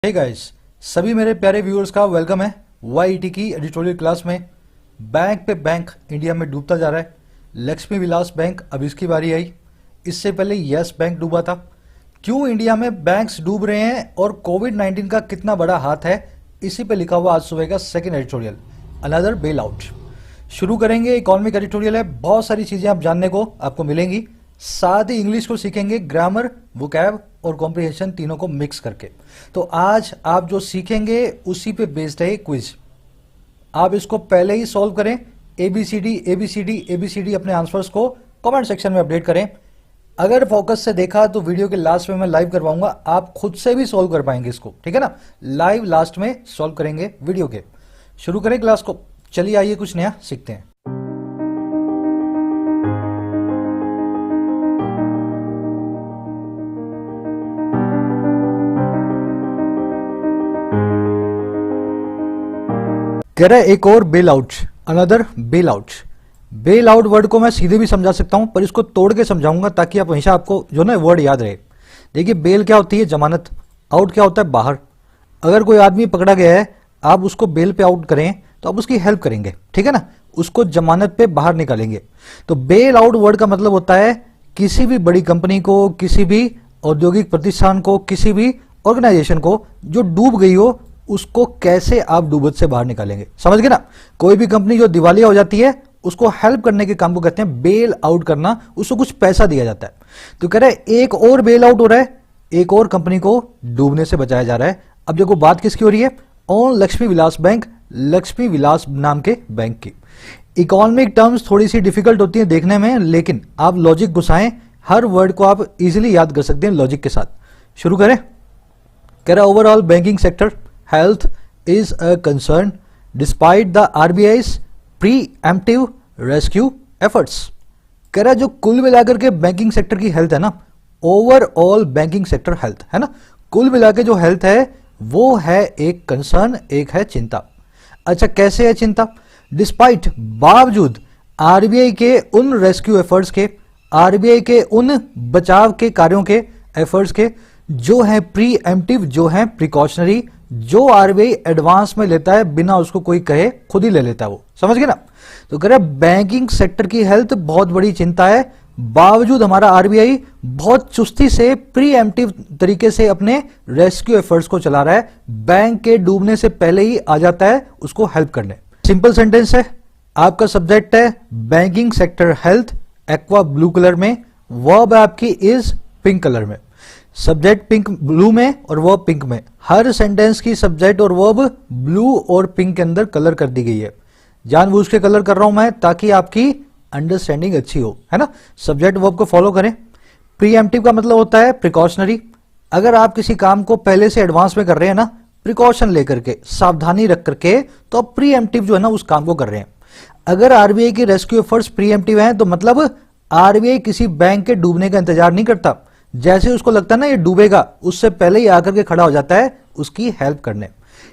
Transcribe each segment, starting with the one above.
Hey guys, सभी मेरे प्यारे व्यूअर्स का वेलकम है वाईटी की एडिटोरियल क्लास में। बैंक पे बैंक इंडिया में डूबता जा रहा है। लक्ष्मी विलास बैंक अब इसकी बारी आई। इससे पहले यस बैंक डूबा था। क्यों इंडिया में बैंक्स डूब रहे हैं और कोविड-19 का कितना बड़ा हाथ है, इसी पे लिखा हुआ आज सुबह का second editorial, another bail out. शुरू करेंगे। इकोनॉमिक एडिटोरियल है, बहुत सारी चीजें आप जानने को आपको मिलेंगी। साथ ही इंग्लिश को सीखेंगे, ग्रामर, वोकैब और कॉम्प्रिहेंशन तीनों को मिक्स करके। तो आज आप जो सीखेंगे उसी पे बेस्ड है क्विज। आप इसको पहले ही सॉल्व करें, एबीसीडी एबीसीडी एबीसीडी अपने आंसर्स को कमेंट सेक्शन में अपडेट करें। अगर फोकस से देखा तो वीडियो के लास्ट में मैं लाइव करवाऊंगा, आप खुद से भी सॉल्व कर पाएंगे इसको, ठीक है ना। लाइव लास्ट में सॉल्व करेंगे वीडियो के। शुरू करें क्लास को। चलिए आइए कुछ नया सीखते हैं। कह रहा है एक और bail out, another bail out. Bail out word को मैं सीधे भी समझा सकता हूं, पर इसको तोड़ के समझाऊंगा ताकि आप हमेशा आपको जो ना वर्ड याद रहे। देखिए, बेल क्या होती है? जमानत। आउट क्या होता है? बाहर। अगर कोई आदमी पकड़ा गया है, आप उसको बेल पे आउट करें तो आप उसकी हेल्प करेंगे, ठीक है ना, उसको जमानत पे बाहर निकालेंगे। तो बेल आउट वर्ड का मतलब होता है किसी भी बड़ी कंपनी को, किसी भी औद्योगिक प्रतिष्ठान को, किसी भी ऑर्गेनाइजेशन को जो डूब गई हो, उसको कैसे आप डूबत से बाहर निकालेंगे। समझ गए ना। कोई भी कंपनी जो दिवालिया हो जाती है, उसको हेल्प करने के काम को कहते हैं बेल आउट करना, उसको कुछ पैसा दिया जाता है। तो कह रहा है एक और बेल आउट हो रहा है, एक और कंपनी को डूबने से बचाया जा रहा है। अब देखो बात किसकी हो रही है? ऑन लक्ष्मी विलास बैंक, लक्ष्मी विलास नाम के बैंक की। इकोनॉमिक टर्म्स थोड़ी सी डिफिकल्ट होती है देखने में, लेकिन आप लॉजिक घुसाएं, हर वर्ड को आप इजीली याद कर सकते हैं लॉजिक के साथ। शुरू करें। कह रहा है overall banking sector health is a concern despite the RBI's preemptive rescue efforts। कह रहा है जो कुल मिलाकर के बैंकिंग सेक्टर की हेल्थ है ना, ओवरऑल बैंकिंग सेक्टर हेल्थ है ना, कुल मिला के जो हेल्थ है वो है एक कंसर्न, एक है चिंता। अच्छा, कैसे है चिंता? डिस्पाइट, बावजूद आरबीआई के उन रेस्क्यू एफर्ट्स के, आरबीआई के उन बचाव के कार्यों के, एफर्ट्स के जो है प्री एम्प्टिव, जो है प्रिकॉशनरी, जो आरबीआई एडवांस में लेता है बिना उसको कोई कहे, खुद ही ले लेता है वो। समझ गए ना। तो कह रहे बैंकिंग सेक्टर की हेल्थ बहुत बड़ी चिंता है, बावजूद हमारा आरबीआई बहुत चुस्ती से प्री एम्प्टिव तरीके से अपने रेस्क्यू एफर्ट्स को चला रहा है। बैंक के डूबने से पहले ही आ जाता है उसको हेल्प करने। सिंपल सेंटेंस है, आपका सब्जेक्ट है banking sector health, aqua blue colour में, वर्ब आपकी इज पिंक कलर में। सब्जेक्ट पिंक ब्लू में और वर्ब पिंक में। हर सेंटेंस की सब्जेक्ट और वर्ब ब्लू और पिंक के अंदर कलर कर दी गई है। जानबूझ के कलर कर रहा हूं मैं ताकि आपकी अंडरस्टैंडिंग अच्छी हो, है ना। सब्जेक्ट वर्ब को फॉलो करें। प्रीएम्प्टिव का मतलब होता है प्रिकॉशनरी। अगर आप किसी काम को पहले से एडवांस में कर रहे हैं ना, प्रिकॉशन लेकर के, सावधानी रख करके, तो आप प्रीएम्प्टिव जो है ना उस काम को कर रहे हैं। अगर आरबीआई की रेस्क्यू एफर्ट्स प्रीएम्प्टिव हैं तो मतलब आरबीआई किसी बैंक के डूबने का इंतजार नहीं करता। जैसे उसको लगता है ना ये डूबेगा, उससे पहले ही आकर के खड़ा हो जाता है उसकी हेल्प करने।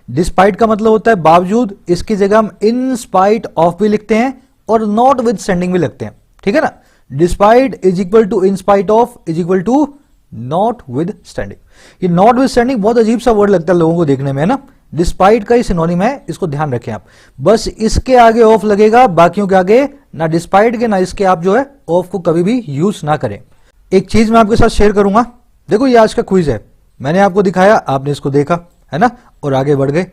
डिस्पाइट का मतलब होता है बावजूद, इसकी जगह हम इन स्पाइट ऑफ भी लिखते हैं और नॉट विद स्टैंडिंग भी लिखते हैं, ठीक है ना। Despite is equal to in spite of is equal to notwithstanding. ये नॉट विद स्टैंडिंग बहुत अजीब सा वर्ड लगता है लोगों को देखने में, है ना। डिस्पाइट का ही सिनोनिम है, इसको ध्यान रखें आप। बस इसके आगे ऑफ लगेगा, बाकियों के आगे ना डिस्पाइट के ना इसके आप जो है ऑफ को कभी भी यूज ना करें। एक चीज मैं आपके साथ शेयर करूंगा। देखो, ये आज का क्विज है, मैंने आपको दिखाया, आपने इसको देखा, है ना, और आगे बढ़ गए।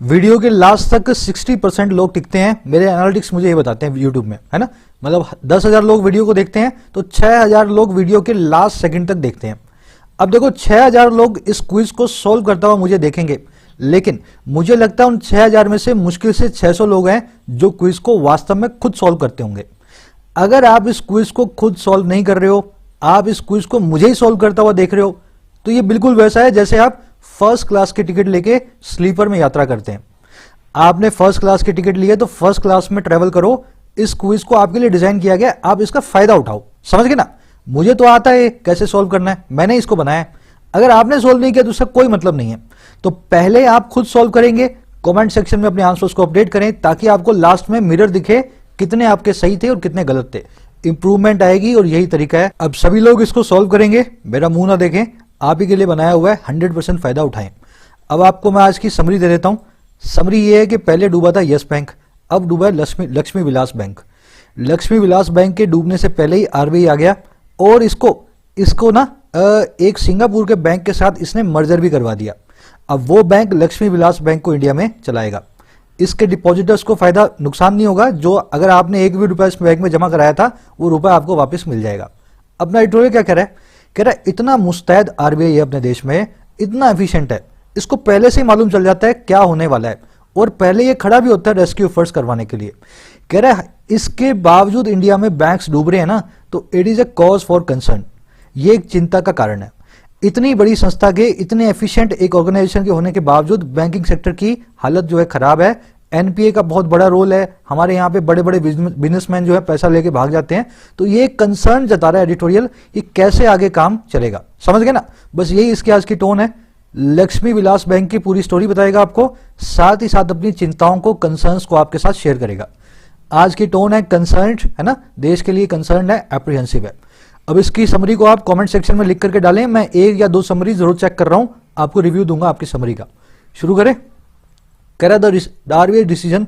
वीडियो के लास्ट तक 60% लोग टिकते हैं। मेरे एनालिटिक्स मुझे ये बताते हैं यूट्यूब में, है ना। मतलब 10,000 लोग वीडियो को देखते हैं तो 6,000 लोग वीडियो के लास्ट सेकंड तक देखते हैं। अब देखो, 6,000 लोग इस क्विज को सोल्व करता हुआ मुझे देखेंगे, लेकिन मुझे लगता है उन 6,000 में से मुश्किल से 600 लोग हैं जो क्विज को वास्तव में खुद सोल्व करते होंगे। अगर आप इस क्विज को खुद सोल्व नहीं कर रहे हो, आप इस क्विज को मुझे ही सॉल्व करता हुआ देख रहे हो, तो ये बिल्कुल वैसा है जैसे आप फर्स्ट क्लास की टिकट लेके स्लीपर में यात्रा करते हैं। आपने फर्स्ट क्लास की टिकट ली है तो फर्स्ट क्लास में ट्रेवल करो। इस क्विज को आपके लिए डिजाइन किया गया, आप इसका फायदा उठाओ। समझ गए ना। मुझे तो आता है कैसे सॉल्व करना है, मैंने इसको बनाया है। अगर आपने सॉल्व नहीं किया तो उसका कोई मतलब नहीं है। तो पहले आप खुद सॉल्व करेंगे, कमेंट सेक्शन में अपने आंसर्स को अपडेट करें ताकि आपको लास्ट में मिरर दिखे कितने आपके सही थे और कितने गलत थे। इंप्रूवमेंट आएगी और यही तरीका है। अब सभी लोग इसको सॉल्व करेंगे, मेरा मुंह ना देखें, आप ही के लिए बनाया हुआ है, 100% फायदा उठाएं। अब आपको मैं आज की समरी दे देता हूं। समरी ये है कि पहले डूबा था यस बैंक, अब डूबा है लक्ष्मी विलास बैंक। लक्ष्मी विलास बैंक के डूबने से पहले ही आरबीआई आ गया और इसको ना एक सिंगापुर के बैंक के साथ इसने मर्जर भी करवा दिया। अब वो बैंक लक्ष्मी विलास बैंक को इंडिया में चलाएगा। इसके डिपॉजिटर्स को फायदा नुकसान नहीं होगा, जो अगर आपने एक भी रुपया इस बैंक में जमा कराया था वो रुपया आपको वापस मिल जाएगा। अपना एडिटोरियल क्या कह रहा है? कह रहा है इतना मुस्तैद आरबीआई है अपने देश में, इतना एफिशिएंट है, इसको पहले से ही मालूम चल जाता है क्या होने वाला है और पहले ये खड़ा भी होता है रेस्क्यू एफर्ट्स करवाने के लिए। कह रहा है इसके बावजूद इंडिया में बैंक्स डूब रहे हैं ना, तो it is a cause for concern, ये एक चिंता का कारण है। इतनी बड़ी संस्था के, इतने एफिशिएंट एक ऑर्गेनाइजेशन के होने के बावजूद बैंकिंग सेक्टर की हालत जो है खराब है। एनपीए का बहुत बड़ा रोल है, हमारे यहाँ पे बड़े बड़े बिजनेसमैन जो है पैसा लेके भाग जाते हैं। तो ये कंसर्न जता रहा है एडिटोरियल, ये कैसे आगे काम चलेगा। समझ गए ना? बस यही इसकी आज की टोन है। लक्ष्मी विलास बैंक की पूरी स्टोरी बताएगा आपको, साथ ही साथ अपनी चिंताओं को, कंसर्न्स को आपके साथ शेयर करेगा। आज की टोन है कंसर्न्ड, है ना, देश के लिए कंसर्न्ड है, एप्रीहेंसिव है। अब इसकी समरी को आप कमेंट सेक्शन में लिख करके डालें, मैं एक या दो समरी जरूर चेक कर रहा हूं, आपको रिव्यू दूंगा आपकी समरी का। शुरू करें। कह रहा the RBI decision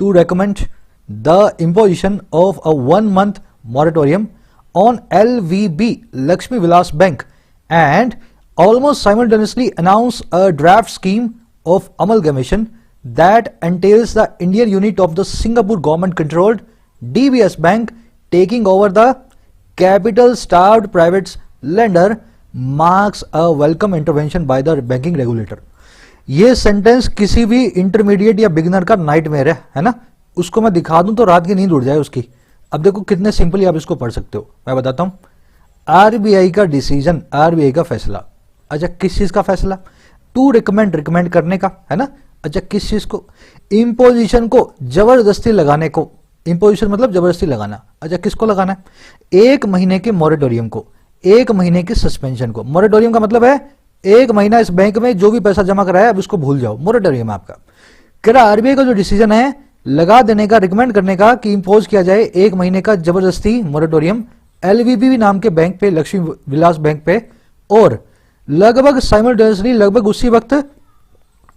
to recommend the imposition of a 1 month moratorium on LVB Lakshmi Vilas Bank and almost simultaneously announce a draft scheme of amalgamation that entails the Indian unit of the Singapore government controlled DBS Bank taking over the capital starved private lender marks a welcome intervention by the banking regulator। ये sentence किसी भी intermediate या beginner का nightmare है ना, उसको मैं दिखा दूं तो रात की नींद उड़ जाए उसकी। अब देखो कितने सिंपली आप इसको पढ़ सकते हो, मैं बताता हूं। आरबीआई का डिसीजन, आरबीआई का फैसला। अच्छा किस चीज का फैसला? टू रिकमेंड करने का, है ना। अच्छा किस चीज को? इम्पोजिशन को, जबरदस्ती लगाने को। इम्पोजिशन मतलब जबरदस्ती लगाना। अच्छा किसको लगाना है? 1 महीने के मॉरेटोरियम को, 1 महीने के सस्पेंशन को। मॉरेटोरियम का मतलब है 1 महीना इस बैंक में जो भी पैसा जमा कराया अब उसको भूल जाओ, मॉरेटोरियम आपका। कह रहा आरबीआई का जो डिसीजन है लगा देने का, रिकमेंड करने का कि इंपोज किया जाए 1 महीने का जबरदस्ती मॉरेटोरियम एलवीबी नाम के बैंक पे, लक्ष्मी विलास बैंक पे, और लगभग साइमल्टेनियसली, लगभग उसी वक्त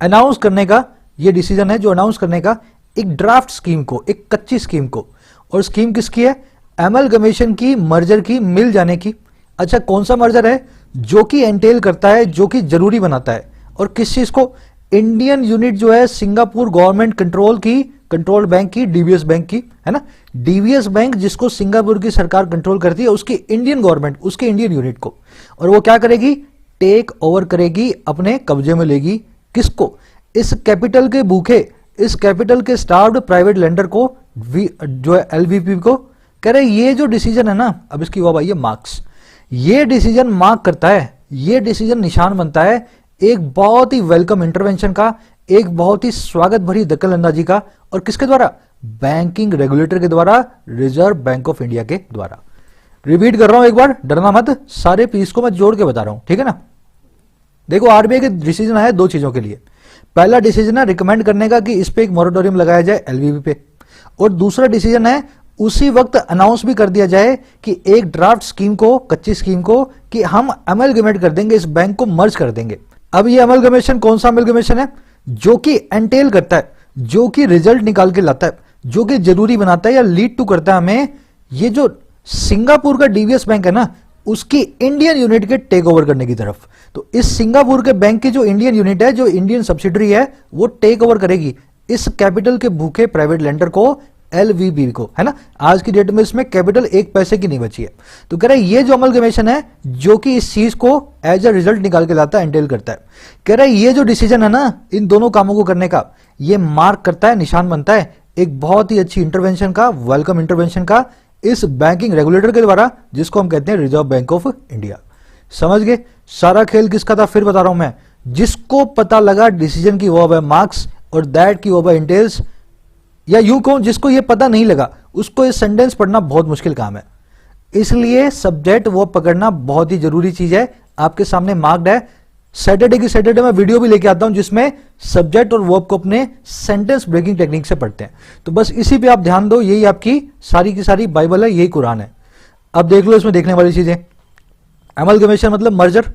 अनाउंस करने का ये डिसीजन है, जो अनाउंस करने का एक ड्राफ्ट स्कीम को, एक कच्ची स्कीम को। और स्कीम किसकी है? एमलगमेशन की, मर्जर की, मिल जाने की। अच्छा कौन सा मर्जर है? जो कि एंटेल करता है, जो कि जरूरी बनाता है। और किस चीज को? इंडियन यूनिट जो है सिंगापुर गवर्नमेंट कंट्रोल की, कंट्रोल्ड बैंक की, डीबीएस बैंक की, है ना। डीबीएस बैंक जिसको सिंगापुर की सरकार कंट्रोल करती है, उसकी इंडियन गवर्नमेंट, उसके इंडियन यूनिट को। और वो क्या करेगी? टेक ओवर करेगी, अपने कब्जे में लेगी। किसको? इस कैपिटल के भूखे, इस कैपिटल के स्टार्व्ड प्राइवेट लेंडर को, जो है एलवीपी को। कह रहे ये जो डिसीजन है ना, अब इसकी वो भाई मार्क्स, ये डिसीजन मार्क करता है, ये डिसीजन निशान बनता है एक बहुत ही वेलकम इंटरवेंशन का, एक बहुत ही स्वागत भरी दखल अंदाजी का। और किसके द्वारा? बैंकिंग रेगुलेटर के द्वारा, रिजर्व बैंक ऑफ इंडिया के द्वारा। रिपीट कर रहा हूं एक बार, डरना मत, सारे पीस को मैं जोड़ के बता रहा हूं, ठीक है ना। देखो आरबीआई के डिसीजन आया 2 चीजों के लिए। पहला डिसीजन है रिकमेंड करने का कि इस पे एक मॉरेटोरियम लगाया जाए एलवीबी पे, और दूसरा डिसीजन है उसी वक्त अनाउंस भी कर दिया जाए कि एक ड्राफ्ट स्कीम को, कच्ची स्कीम को, कि हम अमलगमेट कर देंगे, इस बैंक को मर्ज कर देंगे। अब ये अमलगमेशन कौन सा अमलगमेशन है? जो कि एंटेल करता है, जो कि रिजल्ट निकाल के लाता है, जो कि जरूरी बनाता है या लीड टू करता है हमें ये जो सिंगापुर का डीबीएस बैंक है ना, उसकी इंडियन यूनिट के टेक ओवर करने की तरफ। तो इस सिंगापुर के बैंक की जो इंडियन यूनिट है, जो इंडियन सब्सिडरी है, वो टेक ओवर करेगी इस कैपिटल के भूखे प्राइवेट लेंडर को, एलवीबी को, है ना। आज की डेट में इसमें कैपिटल 1 पैसे की नहीं बची है। तो कह रहा है ये जो अमलगमेशन है, जो कि इस चीज को एज अ रिजल्ट निकाल के लाता है, एंटेल करता है। कह रहा है ये जो डिसीजन है ना, इन दोनों कामों को करने का, ये मार्क करता है, निशान बनता है एक बहुत ही अच्छी इंटरवेंशन का, वेलकम इंटरवेंशन का, इस बैंकिंग रेगुलेटर के द्वारा, जिसको हम कहते हैं रिजर्व बैंक ऑफ इंडिया। समझ गए? सारा खेल किसका था? फिर बता रहा हूं मैं। जिसको पता लगा डिसीजन की वो है मार्क्स, और दैट की वो है इंटेल्स। या यूं कहूं जिसको ये पता नहीं लगा उसको ये सेंटेंस पढ़ना बहुत मुश्किल काम है। इसलिए सब्जेक्ट वो पकड़ना बहुत ही जरूरी चीज है। आपके सामने मार्क्ड है। सैटरडे की सैटरडे मैं वीडियो भी लेके आता हूं जिसमें सब्जेक्ट और वर्ब को अपने सेंटेंस ब्रेकिंग टेक्निक से पढ़ते हैं। तो बस इसी पे आप ध्यान दो, यही आपकी सारी की सारी बाइबल है, यही कुरान है। अब देख लो इसमें देखने वाली चीजें। एमलगमेशन मतलब मर्जर,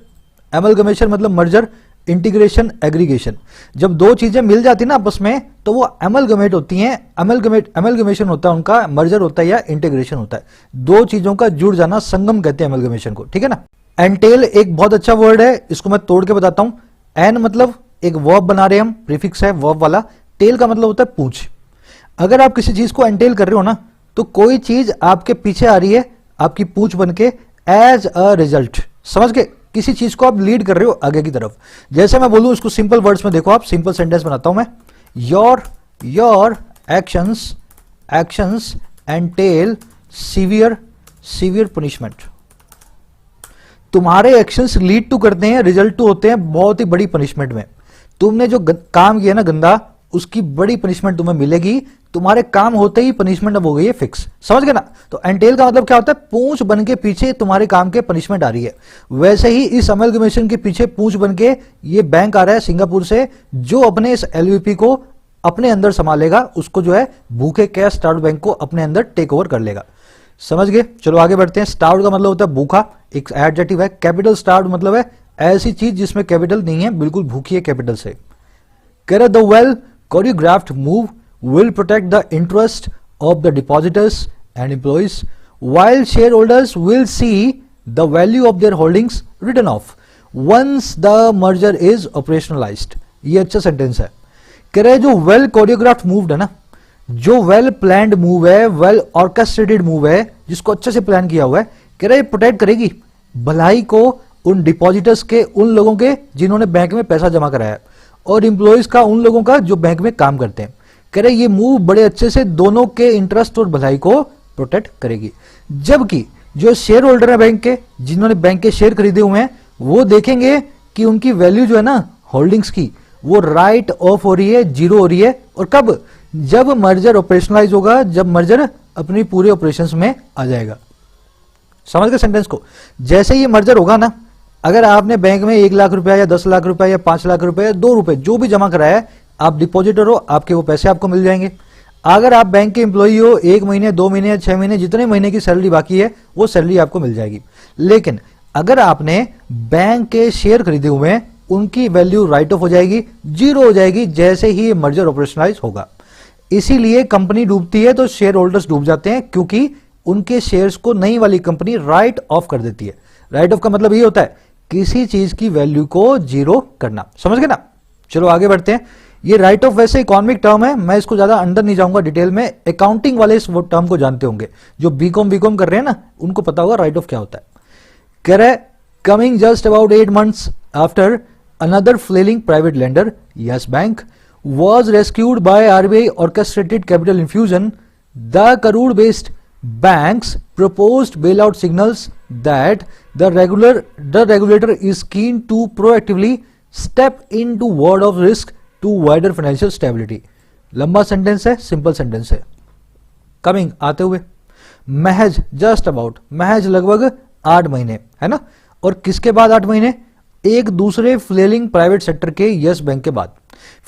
एमलगमेशन मतलब मर्जर, इंटीग्रेशन, एग्रीगेशन। जब दो चीजें मिल जाती ना आपस में तो वो एमलगमेट होती हैं। एमलगमेशन होता है उनका, मर्जर होता है या इंटीग्रेशन होता है। दो चीजों का जुड़ जाना संगम कहते हैं एमलगमेशन को, ठीक है ना। एंटेल एक बहुत अच्छा वर्ड है, इसको मैं तोड़ के बताता हूं। एन मतलब एक वर्ब बना रहे हैं हम, प्रीफिक्स है वर्ब वाला। टेल का मतलब होता है पूंछ। अगर आप किसी चीज को एंटेल कर रहे हो ना तो कोई चीज आपके पीछे आ रही है आपकी पूंछ बन के एज अ रिजल्ट, समझ गए। किसी चीज को आप लीड कर रहे हो आगे की तरफ। जैसे मैं बोलूं इसको सिंपल वर्ड्स में, देखो आप, सिंपल सेंटेंस बनाता हूं मैं। Your actions entail severe punishment. तुम्हारे एक्शंस लीड टू करते हैं, रिजल्ट टू होते हैं बहुत ही बड़ी पनिशमेंट में। तुमने जो काम किया ना गंदा, उसकी बड़ी पनिशमेंट तुम्हें मिलेगी। तुम्हारे काम होते ही पनिशमेंट अब हो गई है फिक्स, समझ गए ना। तो एंटेल का मतलब क्या होता है, पूंछ बन के पीछे तुम्हारे काम के पनिशमेंट आ रही है। वैसे ही इस अमलगमेशन के पीछे पूंछ बन के ये बैंक आ रहा है सिंगापुर से, जो अपने इस एलवीपी को अपने अंदर संभालेगा, उसको जो है भूखे कैश स्टार्ट बैंक को अपने अंदर टेक ओवर कर लेगा, समझ गए। चलो आगे बढ़ते हैं। स्टार्व का मतलब होता है भूखा, एक एडजेक्टिव है। कैपिटल स्टार्व मतलब है ऐसी चीज जिसमें कैपिटल नहीं है, बिल्कुल भूखी है कैपिटल से। कह रहे the well choreographed move will protect the interest of the depositors and employees, while shareholders will see the value of their holdings written off once the merger is operationalized। ये अच्छा सेंटेंस है। कह रहे जो well choreographed move है ना, जो well planned move है, वेल ऑर्केस्ट्रेटेड मूव है, जिसको अच्छे से प्लान किया हुआ है, कह रहे प्रोटेक्ट करेगी भलाई को उन डिपॉजिटर्स के, उन लोगों के जिन्होंने बैंक में पैसा जमा कराया है, और इंप्लॉइज का, उन लोगों का जो बैंक में काम करते हैं। कह रहे ये मूव बड़े अच्छे से दोनों के इंटरेस्ट और भलाई को प्रोटेक्ट करेगी। जबकि जो शेयर होल्डर है बैंक के, जिन्होंने बैंक के शेयर खरीदे हुए हैं, वो देखेंगे कि उनकी वैल्यू जो है ना होल्डिंग्स की, वो राइट ऑफ हो रही है, जीरो हो रही है। और कब? जब मर्जर ऑपरेशनलाइज होगा, जब मर्जर अपनी पूरे ऑपरेशंस में आ जाएगा। समझ गए सेंटेंस को। जैसे ये मर्जर होगा ना, अगर आपने बैंक में 1 लाख रुपया या 10 लाख रुपया या 5 लाख रुपया या 2 रुपए जो भी जमा कराया है, आप डिपॉजिटर हो, आपके वो पैसे आपको मिल जाएंगे। अगर आप बैंक के एम्प्लॉई हो, 1 महीने 2 महीने या 6 महीने जितने महीने की सैलरी बाकी है वो सैलरी आपको मिल जाएगी। लेकिन अगर आपने बैंक के शेयर खरीदे हुए हैं, उनकी वैल्यू राइट ऑफ हो जाएगी, जीरो हो जाएगी जैसे ही मर्जर ऑपरेशनलाइज होगा। इसीलिए कंपनी डूबती है तो शेयर होल्डर्स डूब जाते हैं, क्योंकि उनके शेयर्स को नई वाली कंपनी राइट ऑफ कर देती है। राइट ऑफ का मतलब ये होता है किसी चीज की वैल्यू को जीरो करना, समझ गए ना। चलो आगे बढ़ते हैं। ये राइट ऑफ वैसे इकोनॉमिक टर्म है, मैं इसको ज्यादा अंदर नहीं जाऊंगा डिटेल में। अकाउंटिंग वाले इस टर्म को जानते होंगे, जो बीकॉम कर रहे हैं ना, उनको पता होगा राइट ऑफ क्या होता है। कह रहे coming just about 8 months after another flailing private lender Yes Bank was rescued by RBI orchestrated capital infusion, the Karur based banks proposed bailout signals that the regulator is keen to proactively step into ward of risk to wider financial stability। लंबा sentence है, simple sentence है। Coming आते हुए, महज just about, महज लगभग 8 महीने है ना। और किसके बाद 8 महीने? एक दूसरे फ्लेलिंग प्राइवेट सेक्टर के यस बैंक के बाद।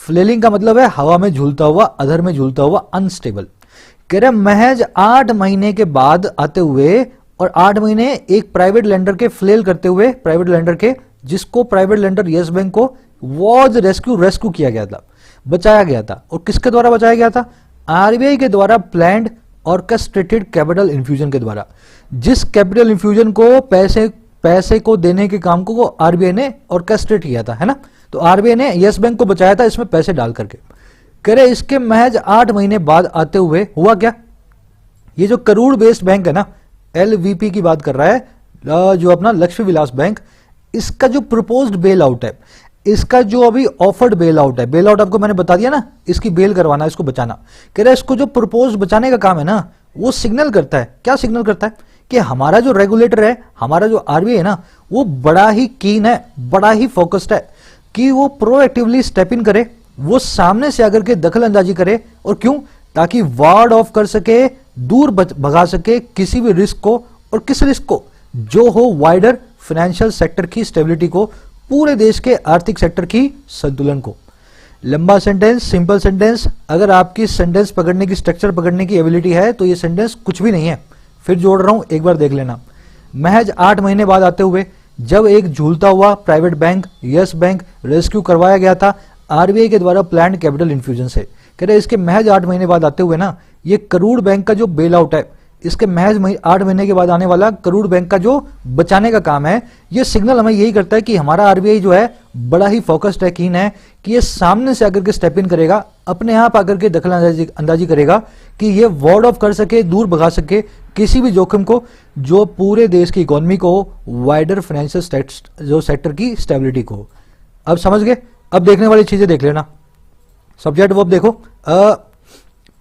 फ्लेलिंग का मतलब है हवा में झूलता हुआ, अधर में झूलता हुआ, अनस्टेबल। कह रहे महज 8 महीने के बाद आते हुए, और 8 महीने एक प्राइवेट लेंडर के फ्लेल करते हुए, प्राइवेट लेंडर के, जिसको प्राइवेट लेंडर यस बैंक को वॉज रेस्क्यू किया गया था, बचाया गया था। और किसके द्वारा बचाया गया था? आरबीआई के द्वारा प्लान्ड ऑर्केस्ट्रेटेड कैपिटल इन्फ्यूजन के द्वारा। जिस कैपिटल इन्फ्यूजन को पैसे को देने के काम को वो आरबीआई ने ऑर्केस्ट्रेट किया था, है ना। तो आरबीआई ने यस बैंक को बचाया था इसमें पैसे डाल करके। कह रहे इसके महज 8 महीने बाद आते हुए हुआ क्या? ये जो करूड़ बेस्ड बैंक है ना, एलवीपी की बात कर रहा है, जो अपना लक्ष्मी विलास बैंक, इसका जो प्रपोज्ड बेल आउट है, इसका जो अभी ऑफर्ड बेल आउट है, बेल आउट आपको मैंने बता दिया ना, इसकी बेल करवाना, इसको बचाना। कह रहा है इसको जो प्रपोज बचाने का काम है ना, वो सिग्नल करता है। क्या सिग्नल करता है? कि हमारा जो रेगुलेटर है, हमारा जो आरबीआई है ना, वो बड़ा ही कीन है, बड़ा ही फोकस्ड है कि वो प्रोएक्टिवली स्टेप इन करे, वो सामने से आकर के दखल अंदाजी करे। और क्यों? ताकि वार्ड ऑफ कर सके, दूर भगा सके किसी भी रिस्क को। और किस रिस्क को? जो हो वाइडर फाइनेंशियल सेक्टर की स्टेबिलिटी को, पूरे देश के आर्थिक सेक्टर की संतुलन को। लंबा सेंटेंस, सिंपल सेंटेंस। अगर आपकी सेंटेंस पकड़ने की, स्ट्रक्चर पकड़ने की एबिलिटी है तो ये सेंटेंस कुछ भी नहीं है। फिर जोड़ रहा हूं, एक बार देख लेना। महज 8 महीने बाद आते हुए जब एक झूलता हुआ private bank yes bank rescue करवाया गया था आरबीआई के द्वारा प्लान्ड कैपिटल इन्फ्यूजन से। कह रहे इसके महज 8 महीने बाद आते हुए ना ये करोड़ बैंक का जो बेल आउट है, इसके महज 8 महीने के बाद आने वाला करोड़ बैंक का जो बचाने का काम है, ये सिग्नल हमें यही करता है कि हमारा आरबीआई जो है बड़ा ही फोकस्ड है, कीन है कि ये सामने से आकर के स्टेप इन करेगा, अपने आप आकर के दखल अंदाजी करेगा कि ये वार्ड ऑफ कर सके, दूर भगा सके किसी भी जोखिम को जो पूरे देश की इकोनॉमी को, वाइडर फाइनेंशियल जो सेक्टर की स्टेबिलिटी को। अब समझ गए? अब देखने वाली चीजें देख लेना। सब्जेक्ट वर्ब देखो,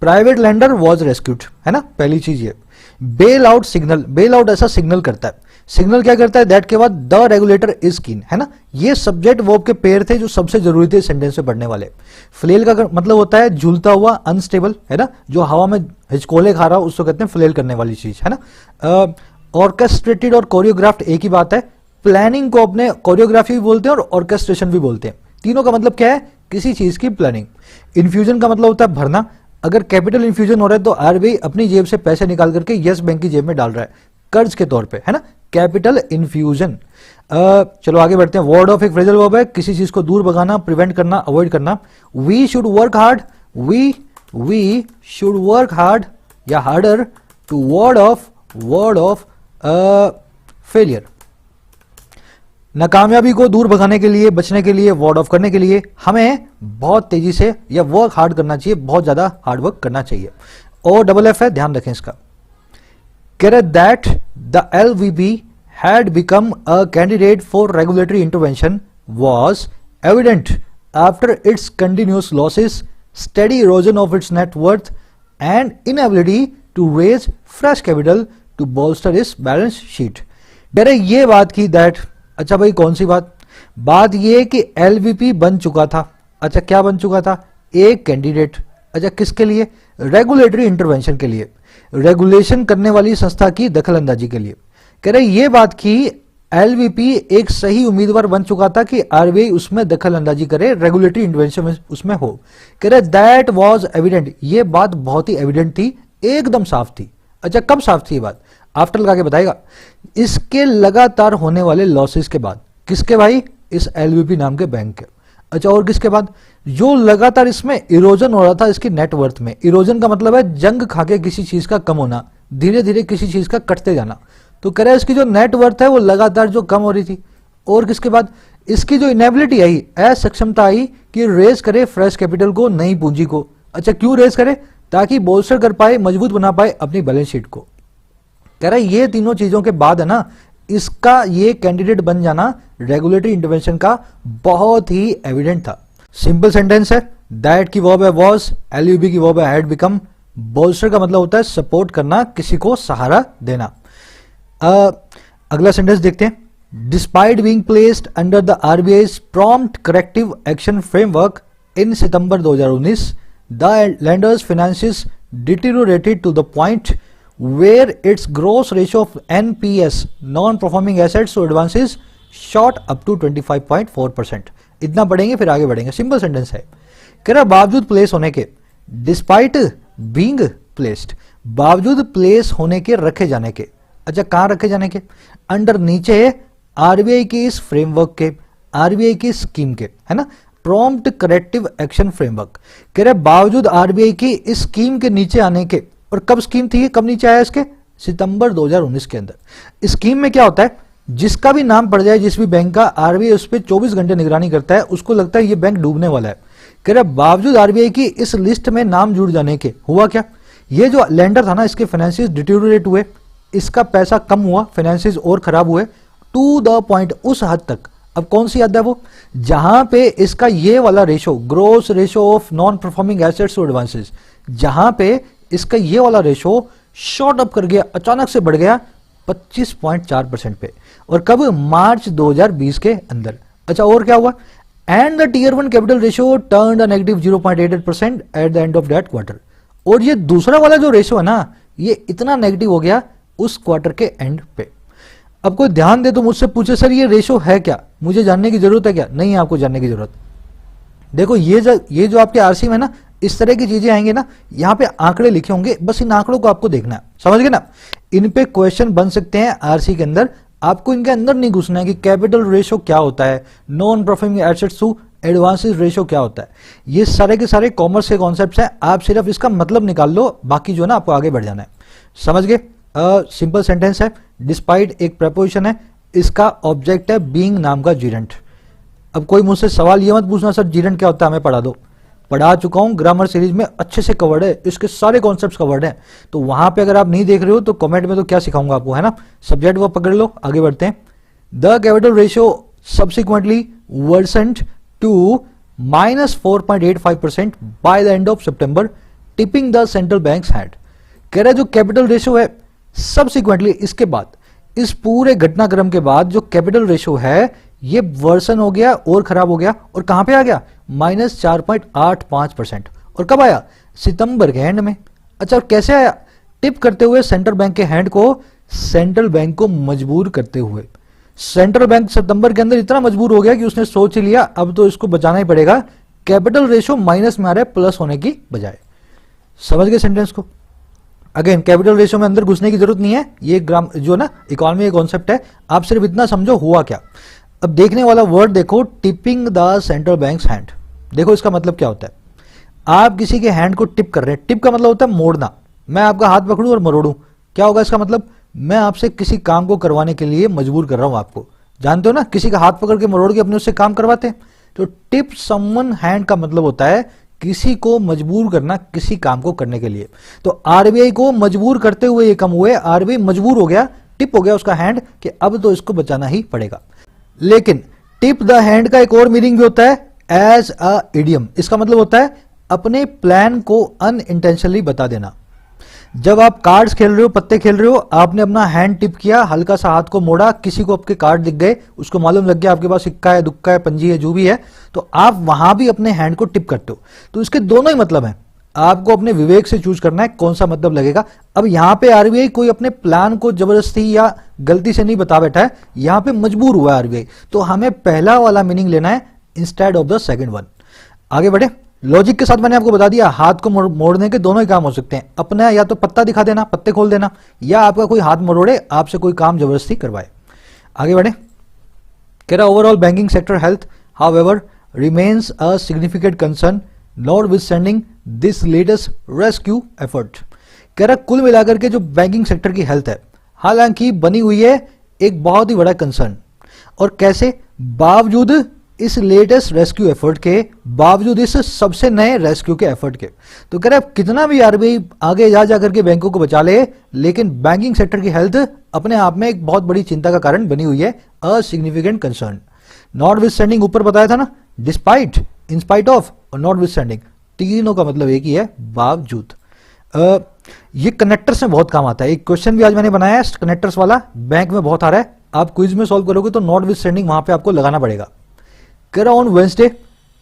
प्राइवेट लैंडर वॉज रेस्क्यूड, है ना, पहली चीज ये। Bail out signal, bail out ऐसा सिग्नल करता है, सिग्नल क्या करता है, दैट के बाद द रेगुलेटर इज कीन, है ना। ये सब्जेक्ट वर्ब के पेयर थे जो सबसे जरूरी थे सेंटेंस में पढ़ने वाले। फ्लेल का मतलब होता है झूलता हुआ, अनस्टेबल, है ना, जो हवा में हिचकोले खा रहा हो उसको कहते हैं फ्लेल करने वाली चीज, है ना। ऑर्केस्ट्रेटेड और कोरियोग्राफ्ड एक ही बात है। प्लानिंग को अपने कोरियोग्राफी भी बोलते हैं और ऑर्केस्ट्रेशन भी बोलते हैं। तीनों का मतलब क्या है, किसी चीज की प्लानिंग। इन्फ्यूजन का मतलब होता है भरना। अगर कैपिटल इन्फ्यूजन हो रहा है तो आरबीआई अपनी जेब से पैसे निकाल करके यस बैंक की जेब में डाल रहा है कर्ज के तौर पे, है ना, कैपिटल इन्फ्यूजन। चलो आगे बढ़ते हैं। वर्ड ऑफ एक फ्रेजल वर्ब है, किसी चीज को दूर भगाना, प्रिवेंट करना, अवॉइड करना। We should work hard, we should work hard या harder to ward off failure. नाकामयाबी को दूर भगाने के लिए, बचने के लिए, वार्ड ऑफ करने के लिए हमें बहुत तेजी से या वर्क हार्ड करना चाहिए, बहुत ज्यादा हार्ड वर्क करना चाहिए। और डबल एफ है, ध्यान रखें इसका। कह रहे that the LVB had become a candidate for regulatory intervention was evident after its continuous losses, steady erosion of its net worth and inability to raise fresh capital to bolster its balance sheet. कह रहे ये बात की that, अच्छा भाई कौन सी बात? बात ये कि एलवीपी बन चुका था। अच्छा क्या बन चुका था? एक कैंडिडेट। अच्छा किसके लिए? रेगुलेटरी इंटरवेंशन के लिए, रेगुलेशन करने वाली संस्था की दखल अंदाजी के लिए। कह रहे ये बात की एलवीपी एक सही उम्मीदवार बन चुका था कि आरबीआई उसमें दखल अंदाजी करे, रेगुलेटरी इंटरवेंशन उसमें हो। कह रहे दैट वाज एविडेंट, ये बात बहुत ही एविडेंट थी, एकदम साफ थी। अच्छा कब साफ थी ये बात? आफ्टर लगा के बताएगा। इसके लगातार होने वाले लॉसेस के बाद। किसके भाई? इस एलवीपी नाम के बैंक के। अच्छा और किसके बाद? जो लगातार इसमें इरोजन हो रहा था इसकी नेटवर्थ में। इरोजन का मतलब है जंग खा के किसी चीज का कम होना, धीरे धीरे किसी चीज का कटते जाना। तो कह रहा है इसकी जो नेटवर्थ है वो लगातार जो कम हो रही थी। और किसके बाद? इसकी जो इनेबिलिटी आई, असक्षमता आई कि रेज करे फ्रेश कैपिटल को, नई पूंजी को। अच्छा क्यों रेज करे? ताकि बोल्स्टर कर पाए, मजबूत बना पाए अपनी बैलेंस शीट को। कह रहा है ये तीनों चीजों के बाद है ना इसका ये कैंडिडेट बन जाना रेगुलेटरी इंटरवेंशन का बहुत ही एविडेंट था। सिंपल सेंटेंस है। दैट की वर्ब है वाज, एलयूबी की वर्ब है हैड बिकम, बोल्स्टर का मतलब होता है सपोर्ट करना, किसी को सहारा देना। अगला सेंटेंस देखते हैं। Despite being placed under the RBI's prompt corrective action framework in September 2019 the lenders finances deteriorated to the point where its gross ratio of NPS non-performing assets to advances shot up to 25.4%। इतना पढ़ेंगे फिर आगे बढ़ेंगे। Simple sentence है। कह रहा बावजूद place होने के, डिस्पाइट बीइंग प्लेस्ड, बावजूद प्लेस होने के, रखे जाने के। अच्छा कहां रखे जाने के? अंडर नीचे आरबीआई की इस फ्रेमवर्क के, आरबीआई की स्कीम के, है ना, प्रॉम्प्ट करेक्टिव एक्शन फ्रेमवर्क। कह रहे बावजूद आरबीआई की इस स्कीम के नीचे आने के। और कब स्कीम थी, कब नीचे आया इसके? सितंबर 2019 के अंदर। स्कीम में क्या होता है, जिसका भी नाम पड़ जाए जिस भी बैंक का, आरबीआई उस पर 24 घंटे निगरानी करता है, उसको लगता है ये बैंक डूबने वाला है। कह रहे बावजूद आरबीआई की इस लिस्ट में नाम जुड़ जाने के हुआ क्या? ये जो लेंडर था ना इसके फाइनेंसिस डिटेरियोरेट हुए, इसका पैसा कम हुआ, फाइनेंसिस और खराब हुए टू द पॉइंट, उस हद तक। अब कौन सी हद है वो? जहां पे इसका ये वाला ratio, gross ratio of non performing assets to advances, जहां पे इसका ये वाला रेशो शॉर्ट अप कर गया, अचानक से बढ़ गया 25.4% पे। और कब? मार्च 2020 के अंदर। अच्छा और क्या हुआ? And the tier 1 capital ratio turned a negative 0.88% at the end of that quarter. और ये दूसरा वाला जो रेशियो है ना, ये इतना नेगेटिव हो गया उस क्वार्टर के एंड पे। अब कोई ध्यान दे तो मुझसे पूछे सर ये रेशियो है क्या, मुझे जानने की जरूरत है क्या? नहीं है आपको जानने की जरूरत। देखो ये जो आपके आरसी में ना इस तरह की चीजें आएंगे ना, यहाँ पे आंकड़े लिखे होंगे, बस इन आंकड़ों को आपको देखना है, समझ गए ना। इन पे क्वेश्चन बन सकते हैं आरसी के अंदर आपको इनके अंदर नहीं घुसना है कि कैपिटल रेशो क्या होता है, non performing assets to advances ratio क्या होता है। ये सारे के सारे कॉमर्स के कॉन्सेप्ट्स हैं, आप सिर्फ इसका मतलब निकाल लो, बाकी जो है ना आपको आगे बढ़ जाना है। समझ गए? सिंपल सेंटेंस है, डिस्पाइट एक प्रपोजिशन है, इसका ऑब्जेक्ट है बीइंग नाम का जीरेंट। अब कोई मुझसे सवाल ये मत पूछना सर जीरेंट क्या होता है, हमें पढ़ा दो। पढ़ा चुका हूं, ग्रामर सीरीज में अच्छे से कवर्ड है, इसके सारे कॉन्सेप्ट्स कवर्ड हैं। तो वहां पे अगर आप नहीं देख रहे हो तो कमेंट में तो क्या सिखाऊंगा आपको, है ना। सब्जेक्ट वो पकड़ लो, आगे बढ़ते हैं। The capital ratio subsequently worsened to -4.85% by the end of सितंबर, tipping the central bank's hand. कह रहा है जो कैपिटल रेशियो है सब्सिक्वेंटली, इसके बाद, इस पूरे घटनाक्रम के बाद जो कैपिटल रेशियो है ये वर्सन हो गया और खराब हो गया, और कहां पे आ गया? -4.85%। और कब आया? सितंबर के एंड में। अच्छा, और कैसे आया? टिप करते हुए सेंट्रल बैंक के हैंड को, सेंट्रल बैंक को मजबूर करते हुए। सेंट्रल बैंक सितंबर के अंदर इतना मजबूर हो गया कि उसने सोच लिया अब तो इसको बचाना ही पड़ेगा, कैपिटल रेशियो माइनस में आ रहा है प्लस होने की बजाय। समझ गए सेंटेंस को? अगेन कैपिटल रेशियो में अंदर घुसने की जरूरत नहीं है, ये ग्राम जो ना इकोनॉमी का कॉन्सेप्ट है, आप सिर्फ इतना समझो हुआ क्या। अब देखने वाला वर्ड देखो, tipping the central bank's hand. देखो इसका मतलब क्या होता है। आप किसी के हैंड को टिप कर रहे हैं, टिप का मतलब होता है मोड़ना। मैं आपका हाथ पकड़ूं और मरोड़ूं, क्या होगा इसका मतलब? मैं आपसे किसी काम को करवाने के लिए मजबूर कर रहा हूं आपको। जानते हो ना, किसी का हाथ पकड़ के मरोड़ के अपने उससे काम करवाते हैं। तो टिप समवन हैंड का मतलब होता है किसी को मजबूर करना किसी काम को करने के लिए। तो आरबीआई को मजबूर करते हुए ये कम हुए, आरबीआई मजबूर हो गया, टिप हो गया उसका हैंड कि अब तो इसको बचाना ही पड़ेगा। लेकिन टिप द हैंड का एक और मीनिंग भी होता है, एज अ इडियम। इसका मतलब होता है अपने प्लान को अनइंटेंशनली बता देना। जब आप कार्ड्स खेल रहे हो, पत्ते खेल रहे हो, आपने अपना हैंड टिप किया, हल्का सा हाथ को मोड़ा, किसी को आपके कार्ड दिख गए, उसको मालूम लग गया आपके पास सिक्का है, दुक्का है, पंजी है, जो भी है, तो आप वहां भी अपने हैंड को टिप करते हो। तो इसके दोनों ही मतलब हैं, आपको अपने विवेक से चूज करना है कौन सा मतलब लगेगा। अब यहां पे आरबीआई कोई अपने प्लान को जबरदस्ती या गलती से नहीं बता बैठा है, यहां पे मजबूर हुआ है आरबीआई, तो हमें पहला वाला मीनिंग लेना है instead of the second one. आगे बढ़े, लॉजिक के साथ मैंने आपको बता दिया हाथ को मोड़ने के दोनों ही काम हो सकते हैं। अपना या तो पत्ता दिखा देना, पत्ते खोल देना, या आपका कोई हाथ मरोड़े, आपसे कोई काम जबरदस्ती करवाए। आगे बढ़े, कह रहा overall banking sector health however remains a significant concern notwithstanding this latest rescue effort. कह रहा कुल मिलाकर के जो बैंकिंग सेक्टर की हेल्थ है हालांकि बनी हुई है एक बहुत ही बड़ा कंसर्न। और कैसे? बावजूद इस लेटेस्ट रेस्क्यू एफर्ट के, बावजूद इस सबसे नए रेस्क्यू के एफर्ट के। तो कह रहा है कितना भी आरबीआई आगे जा जाकर के बैंकों को बचा ले, लेकिन बैंकिंग सेक्टर की हेल्थ अपने आप में एक बहुत बड़ी चिंता का कारण बनी हुई है, a significant concern. Not with standing ऊपर बताया था ना, डिस्पाइट, इन स्पाइट ऑफ और नॉट विथ स्टैंडिंग, तीनों का मतलब एक ही है, बावजूद। ये कनेक्टर्स में बहुत काम आता है। एक क्वेश्चन भी आज मैंने बनाया है कनेक्टर्स वाला, बैंक में बहुत आ रहा है, आप क्विज में सॉल्व करोगे तो नॉट विथ स्टैंडिंग वहां पे आपको लगाना पड़ेगा। कह रहा on Wednesday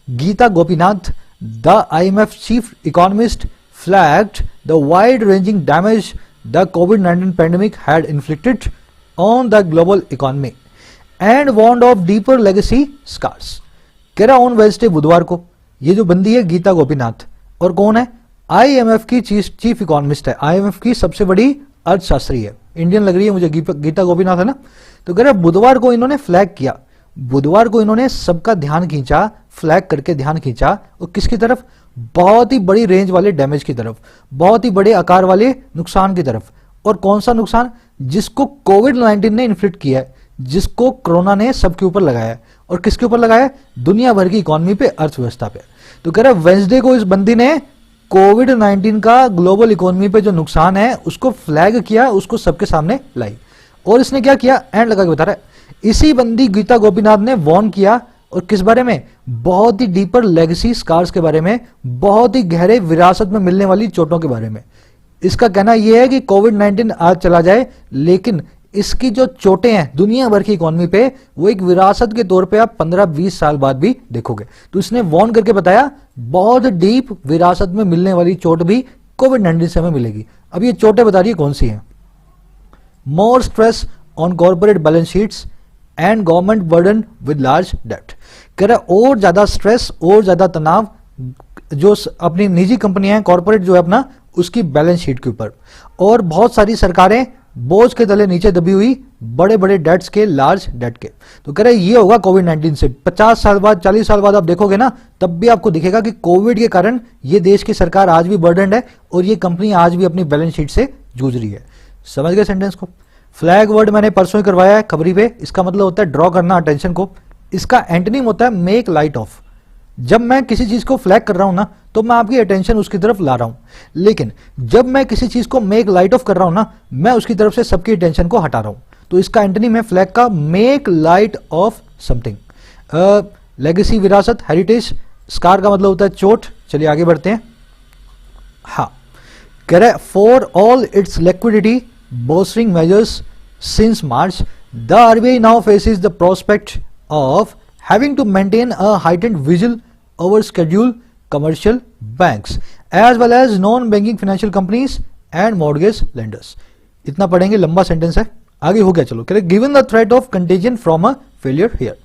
Gita Gopinath the IMF chief economist flagged the wide ranging damage the कोविड-19 pandemic had inflicted on the global economy and warned of deeper legacy scars. कह रहा ऑन वेडनेसडे बुधवार को, ये जो बंदी है गीता गोपीनाथ, और कौन है? IMF की चीफ इकोनॉमिस्ट है, IMF की सबसे बड़ी अर्थशास्त्री है, इंडियन लग रही है मुझे, गीता गोपीनाथ है ना। तो कह रहा बुधवार को इन्होंने फ्लैग किया, बुधवार को इन्होंने सबका ध्यान खींचा, फ्लैग करके ध्यान खींचा, और किसकी तरफ? बहुत ही बड़ी रेंज वाले डैमेज की तरफ, बहुत ही बड़े आकार वाले नुकसान की तरफ। और कौन सा नुकसान? जिसको कोविड-19 ने इन्फ्लिक्ट किया है, जिसको कोरोना ने सबके ऊपर लगाया है। और किसके ऊपर लगाया है? दुनिया भर की इकोनॉमी पे, अर्थव्यवस्था पे। तो कह रहा है वेडनेसडे को इस बंदी ने कोविड-19 का ग्लोबल इकोनॉमी पे जो नुकसान है उसको फ्लैग किया, उसको सबके सामने लाई। और इसने क्या किया? एंड लगा के बता रहा है, इसी बंदी गीता गोपीनाथ ने वार्न किया, और किस बारे में? बहुत ही डीपर लेगेसी स्कार्स के बारे में, बहुत ही गहरे विरासत में मिलने वाली चोटों के बारे में। इसका कहना यह है कि कोविड-19 आज चला जाए, लेकिन इसकी जो चोटें हैं दुनिया भर की इकोनॉमी पे, वो एक विरासत के तौर पे आप 15-20 साल बाद भी देखोगे। तो इसने वार्न करके बताया बहुत डीप विरासत में मिलने वाली चोट भी कोविड-19 से हमें मिलेगी। अब ये चोटें बता रही है कौन सी हैं? More stress on corporate balance sheets and government burden with large debt. कह रहा और ज्यादा स्ट्रेस और ज्यादा तनाव जो अपनी निजी कंपनियां हैं, कॉर्पोरेट जो है अपना, उसकी बैलेंस शीट के ऊपर, और बहुत सारी सरकारें बोझ के तले नीचे दबी हुई बड़े बड़े डेट्स के, लार्ज डेट के। तो कह रहे ये होगा कोविड 19 से 50 साल बाद, 40 साल बाद आप देखोगे ना, तब भी आपको दिखेगा कि कोविड के कारण ये देश की सरकार आज भी बर्डनड है और ये कंपनी आज भी अपनी बैलेंस शीट से जूझ रही है। समझ गए सेंटेंस को? फ्लैग वर्ड मैंने परसों ही करवाया है खबरी पे। इसका मतलब होता है ड्रॉ करना अटेंशन को। इसका एंटोनिम होता है मेक लाइट ऑफ। जब मैं किसी चीज को फ्लैग कर रहा हूं ना, तो मैं आपकी अटेंशन उसकी तरफ ला रहा हूं, लेकिन जब मैं किसी चीज को मेक लाइट ऑफ कर रहा हूं ना, मैं उसकी तरफ से सबकी अटेंशन को हटा रहा हूं। तो इसका एंटोनिम है फ्लैग का make light of something. Legacy, विरासत, हेरिटेज। स्कार का मतलब होता है चोट। चलिए आगे बढ़ते हैं। हाँ, कह रहे for all it's liquidity bolstering measures since March, the RBI now faces the prospect of having to maintain a heightened vigil over scheduled commercial banks as well as non-banking financial companies and mortgage lenders. इतना पढ़ेंगे, लंबा sentence है, आगे हो गया। चलो कह रहे given the threat of contagion from a failure here.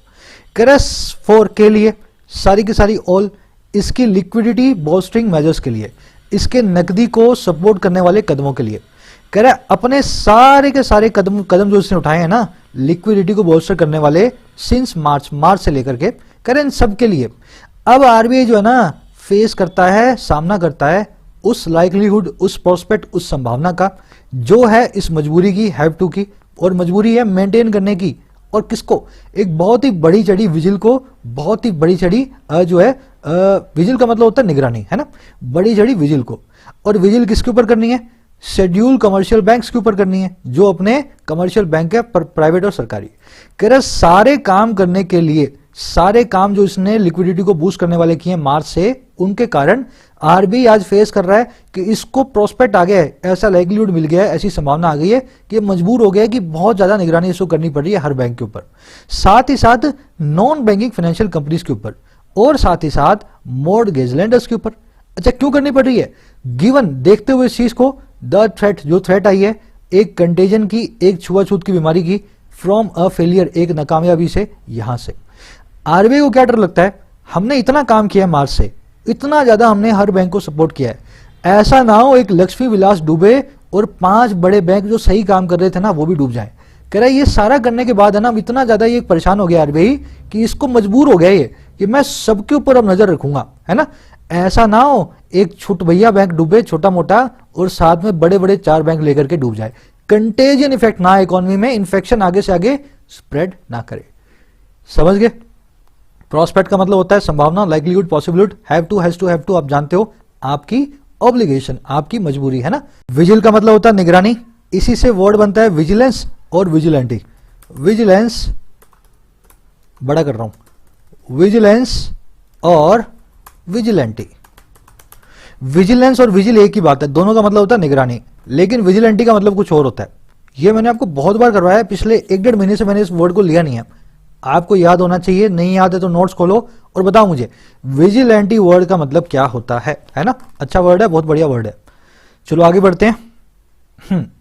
कह रहे फॉर के लिए, सारी की सारी ऑल, इसकी लिक्विडिटी bolstering मेजर्स के लिए, इसके नकदी को सपोर्ट करने वाले कदमों के लिए। कह रहा है अपने सारे के सारे कदम जो इसने उठाए हैं ना लिक्विडिटी को बोल्स्टर करने वाले सिंस मार्च से लेकर के, कह रहे इन सब के लिए अब आरबीआई जो है ना फेस करता है, सामना करता है उस लाइकलीहुड, उस प्रोस्पेक्ट, उस संभावना का जो है इस मजबूरी की, हैव टू की, और मजबूरी है मेंटेन करने की। और किसको? एक बहुत ही बड़ी चढ़ी विजिल को, बहुत ही बड़ी चढ़ी जो है विजिल का मतलब होता है निगरानी, है ना, बड़ी चढ़ी विजिल को। और विजिल किसके ऊपर करनी है? शेड्यूल कमर्शियल बैंक्स के ऊपर करनी है, जो अपने कमर्शियल बैंक है, प्राइवेट और सरकारी। कह रहे सारे काम करने के लिए, सारे काम जो इसने लिक्विडिटी को बूस्ट करने वाले किए मार्च से, उनके कारण आरबीआई आज फेस कर रहा है कि इसको प्रोस्पेक्ट आ गया है, ऐसा लाइवलीहुड मिल गया है, ऐसी संभावना आ गई है कि मजबूर हो गया है कि बहुत ज्यादा निगरानी इसको करनी पड़ रही है हर बैंक के ऊपर, साथ ही साथ नॉन बैंकिंग फाइनेंशियल कंपनीज के ऊपर, और साथ ही साथ मॉर्टगेज लेंडर्स के ऊपर। अच्छा, क्यों करनी पड़ रही है? गिवन, देखते हुए इस चीज को, द थ्रेट, जो थ्रेट आई है एक कंटेजन की, एक छुआछूत की बीमारी की, फ्रॉम अ फेलियर, एक नाकामयाबी से, यहां से। आरबीआई को क्या डर लगता है? हमने इतना काम किया है मार्च से, इतना ज्यादा हमने हर बैंक को सपोर्ट किया है, ऐसा ना हो एक लक्ष्मी विलास डूबे और 5 बड़े बैंक जो सही काम कर रहे थे ना वो भी डूब जाए। कह रहा है ये सारा करने के बाद है ना इतना ज्यादा ये परेशान हो गया आरबीआई कि इसको मजबूर हो गया ये कि मैं सबके ऊपर अब नजर रखूंगा, है ना, ऐसा ना हो एक छुट भैया बैंक डूबे छोटा मोटा और साथ में बड़े बड़े 4 बैंक लेकर के डूब जाए, कंटेजियन इफेक्ट ना इकोनॉमी में, इन्फेक्शन आगे से आगे स्प्रेड ना करे। समझ गए? प्रोस्पेक्ट का मतलब होता है संभावना, livelihood, possibility, have to, has to, आप जानते हो, आपकी ऑब्लिगेशन, आपकी मजबूरी, है ना। विजिल का मतलब होता है निगरानी, इसी से वर्ड बनता है विजिलेंस और विजिलेंटी। विजिलेंस, बड़ा कर रहा हूं, विजिलेंस और विजिलेंटी। विजिलेंस और विजिल एक ही बात है, दोनों का मतलब होता है निगरानी, लेकिन विजिलेंटी का मतलब कुछ और होता है। ये मैंने आपको बहुत बार करवाया है, पिछले 1-1.5 महीने से मैंने इस वर्ड को लिया नहीं है, आपको याद होना चाहिए, नहीं याद है तो नोट्स खोलो और बताओ मुझे विजिलेंटी वर्ड का मतलब क्या होता है ना। अच्छा वर्ड है, बहुत बढ़िया वर्ड है। चलो आगे बढ़ते हैं।